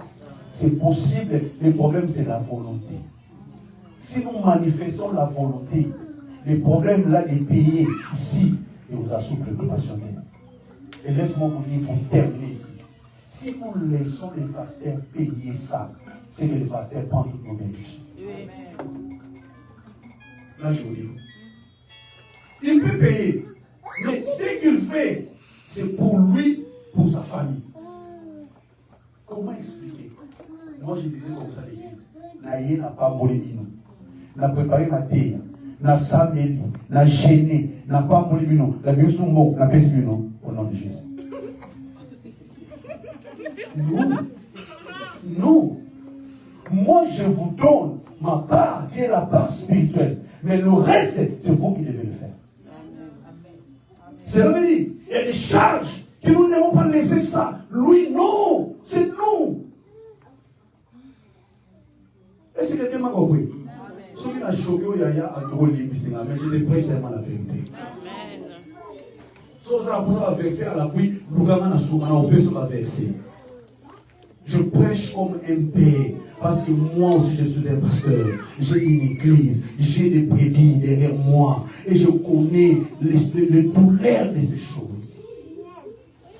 C'est possible. Le problème, c'est la volonté. Si nous manifestons la volonté, les problèmes là des pays ici, et vous a sous préoccupation. Et laisse-moi vous dire pour terminer ici. Si nous laissons les pasteurs payer ça, c'est que les pasteurs prennent toutes nos bénédictions. Là, je vous dis. Il peut payer. Mais ce qu'il fait, c'est pour lui, pour sa famille. Comment expliquer? Moi, je disais comme ça à l'église. Naïe n'a pas molé nous. N'a préparé ma terre. N'a samedi. N'a gêné. N'a pas molé nous. N'a bien soumbo. N'a pas nous. Au nom de Jésus. Nous. Moi, moi je vous donne ma part, qui est la part spirituelle. Mais le reste, c'est vous qui devez le faire. C'est le dit. Il y a des charges que nous n'avons pas laissé ça. Lui, non. C'est nous. Est-ce que quelqu'un m'a compris? Ce qui m'a choqué, il y a un gros limite, mais je déprime seulement la vérité. Sauf ça, pour ça, verser à l'appui, nous avons un verset. Je prêche comme un père. Parce que moi aussi je suis un pasteur, j'ai une église, j'ai des brebis derrière moi et je connais les douleurs de ces choses.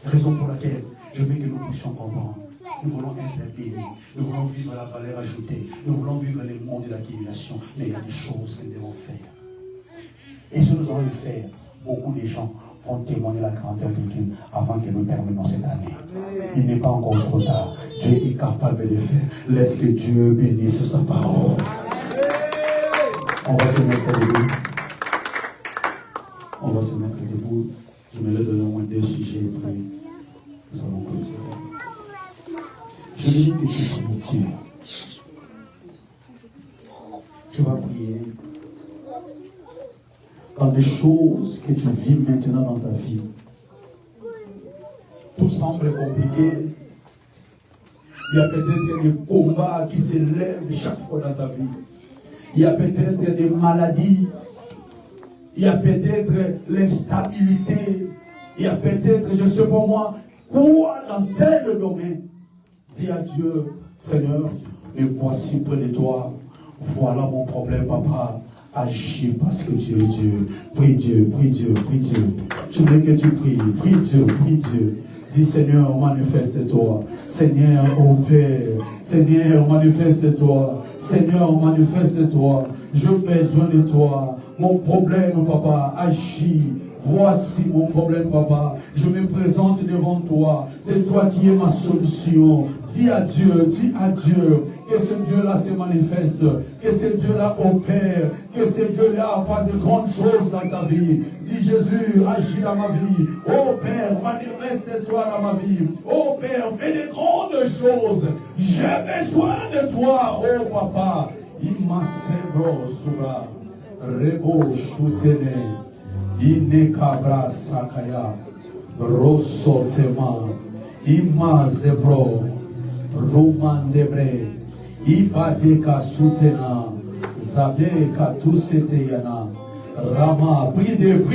Raison pour laquelle je veux que nous puissions comprendre. Nous voulons être bénis, nous voulons vivre la valeur ajoutée, nous voulons vivre les mondes de l'accumulation, mais il y a des choses que nous devons faire. Et si nous allons le faire, beaucoup de gens vont témoigner la grandeur de Dieu avant que nous terminions cette année. Il n'est pas encore trop tard. Dieu est capable de le faire. Laisse que Dieu bénisse sa parole. On va se mettre debout. On va se mettre debout. Je me lève de moins deux sujets et puis nous allons continuer. Je vais dire quelque chose pour Dieu. Tu vas prier. Dans des choses que tu vis maintenant dans ta vie, tout semble compliqué. Il y a peut-être des combats qui se lèvent chaque fois dans ta vie. Il y a peut-être des maladies. Il y a peut-être l'instabilité. Il y a peut-être, je ne sais pas moi, quoi dans tel domaine. Dis à Dieu, Seigneur, me voici près de toi. Voilà mon problème, papa. Agis parce que tu es Dieu. Prie Dieu, prie Dieu, prie Dieu. Je veux que tu pries. Prie Dieu, prie Dieu. Dis Seigneur, manifeste-toi. Seigneur, ô Père. Seigneur, manifeste-toi. Seigneur, manifeste-toi. J'ai besoin de toi. Mon problème, papa, agis. Voici mon problème, papa. Je me présente devant toi. C'est toi qui es ma solution. Dis à Dieu, que ce Dieu-là se manifeste, que ce Dieu-là opère, que ce Dieu-là fasse de grandes choses dans ta vie. Dis Jésus, agis dans ma vie. Oh Père, manifeste-toi dans ma vie. Oh Père, fais de grandes choses. J'ai besoin de toi, oh Papa. Imasebro suba, rebo shutene, inekabra sakaya, rosotema, imazebro, romandebre. Ibadeka soutena, Zabeka tuseteyana, Rama, prie Dieu,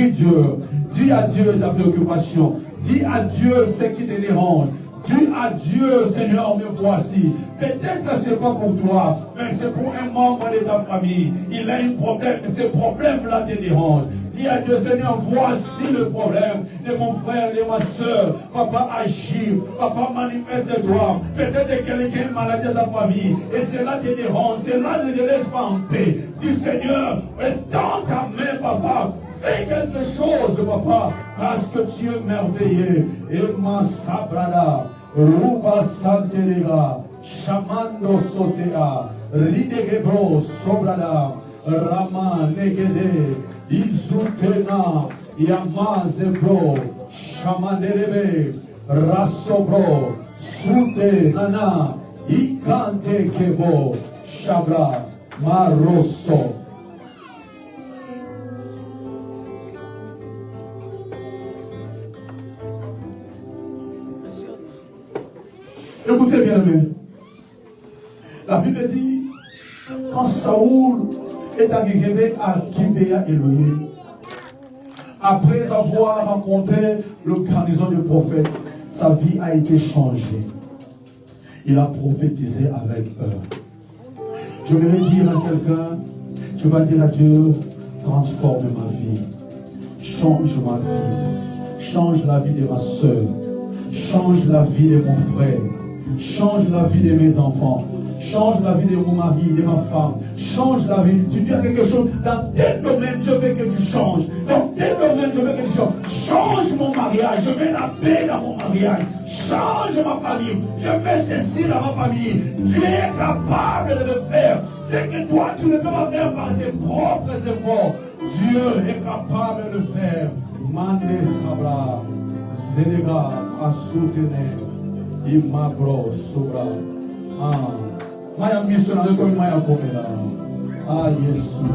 dis à Dieu ta préoccupation, dis à Dieu ce qui te dérange, dis à Dieu, Seigneur, me voici. Peut-être que ce n'est pas pour toi, mais c'est pour un membre de ta famille. Il a un problème, et ce problème-là te dérange. Dis à Dieu, Seigneur, voici le problème de mon frère, de ma soeur. Papa, agis. Papa, manifeste-toi. Peut-être que quelqu'un est malade dans ta famille. Et cela te dérange. Cela ne te laisse pas en paix. Dis, Seigneur, étends ta main, papa. Fais quelque chose, papa. Parce que tu es merveilleux. Et ma sabrada. Ruba santerega. Shamando sotea. Ridegebro sobrada. Rama negede. Izutena, Yamazebro, Shamanerebe, Rasobro, Sute Nana, Ikante Kebo, Shabra, Maroso. Écoutez bien, amis. La Bible dit, quand Saoul est arrivé à Gibéa Elohim, après avoir rencontré le garnison du prophète, sa vie a été changée. Il a prophétisé avec eux. Je vais dire à quelqu'un, tu vas dire à Dieu, transforme ma vie, change ma vie, change la vie de ma soeur, change la vie de mon frère, change la vie de mes enfants. Change la vie de mon mari, de ma femme. Change la vie. Tu dis quelque chose. Dans tel domaine, je veux que tu changes. Dans tel domaine, je veux que tu changes. Change mon mariage. Je veux la paix dans mon mariage. Change ma famille. Je veux ceci dans ma famille. Tu es capable de le faire. C'est que toi, tu ne peux pas faire par tes propres efforts. Dieu est capable de le faire. Mande Kabra. Zéléga. Assoutene. Imabro. Sobra. Maya missionary kwa maya komela. Ah Yesu.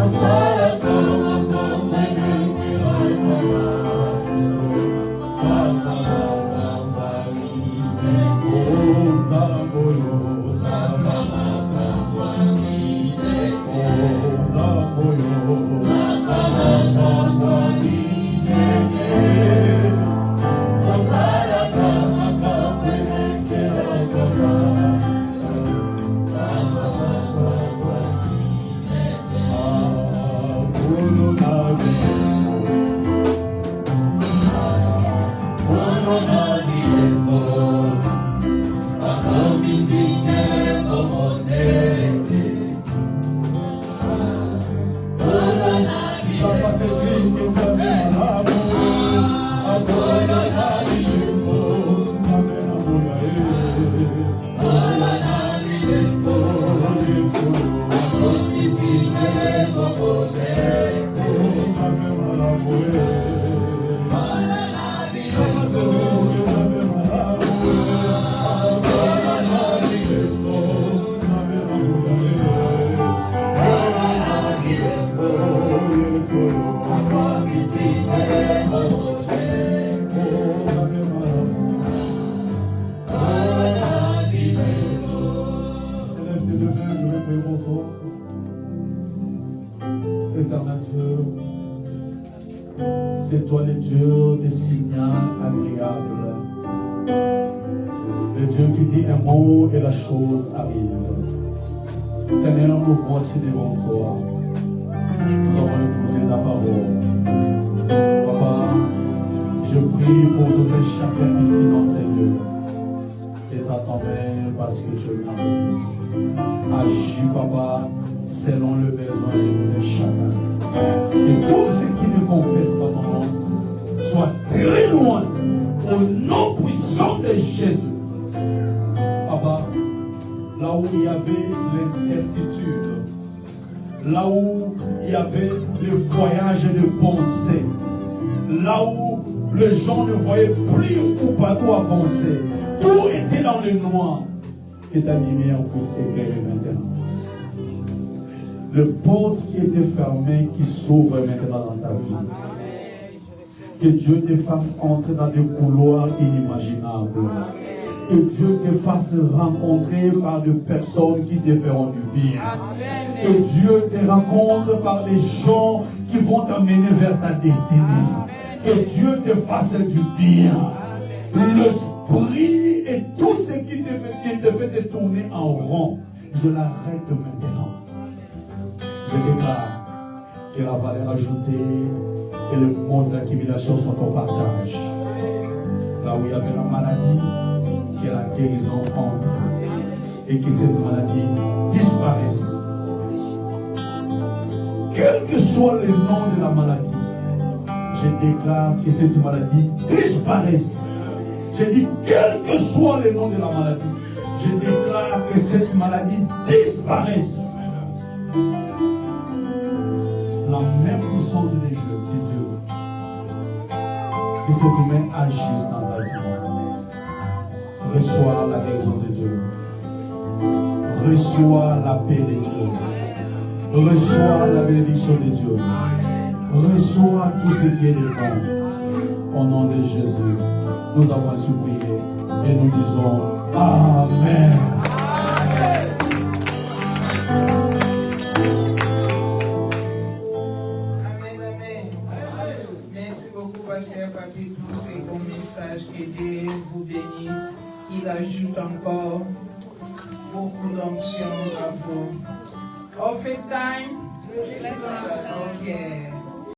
Asara kama Éternel Dieu, c'est toi le Dieu des signaux agréables, le Dieu qui dit un mot et la chose arrive. Seigneur, nous voici devant toi. Nous avons écouté ta parole. Papa, je prie pour tout chacun ici dans ces lieux. Et t'attendrai parce que tu es merveilleux. Agis, Papa, selon le besoin de chacun. Et tous ceux qui ne confessent pas ton nom soient très loin au nom puissant de Jésus. Papa, là où il y avait l'incertitude, là où il y avait le voyage de pensée, là où les gens ne voyaient plus où avancer, tout était dans le noir, que ta lumière puisse éclairer maintenant. Le porte qui était fermé, qui s'ouvre maintenant dans ta vie. Que Dieu te fasse entrer dans des couloirs inimaginables. Que Dieu te fasse rencontrer par des personnes qui te feront du bien. Que Dieu te rencontre par des gens qui vont t'amener vers ta destinée. Que Dieu te fasse du bien. L'esprit et tout ce qui te fait te tourner en rond, je l'arrête maintenant. Je déclare que la valeur ajoutée et le monde d'accumulation sont au partage. Là où il y avait la maladie, que la guérison entre et que cette maladie disparaisse. Quel que soit le nom de la maladie, je déclare que cette maladie disparaisse. Je dis quel que soit le nom de la maladie, je déclare que cette maladie disparaisse. La même puissance de Dieu, que cette main agisse dans ta vie. Reçois la guérison de Dieu. Reçois la paix de Dieu. Reçois la bénédiction de Dieu. Reçois tout ce qui est de bon. Au nom de Jésus, nous avons ainsi prié et nous disons Amen. Papi, pour ces bons messages, que Dieu vous bénisse, qu'il ajoute encore beaucoup d'onction à vous. Off it time? Okay.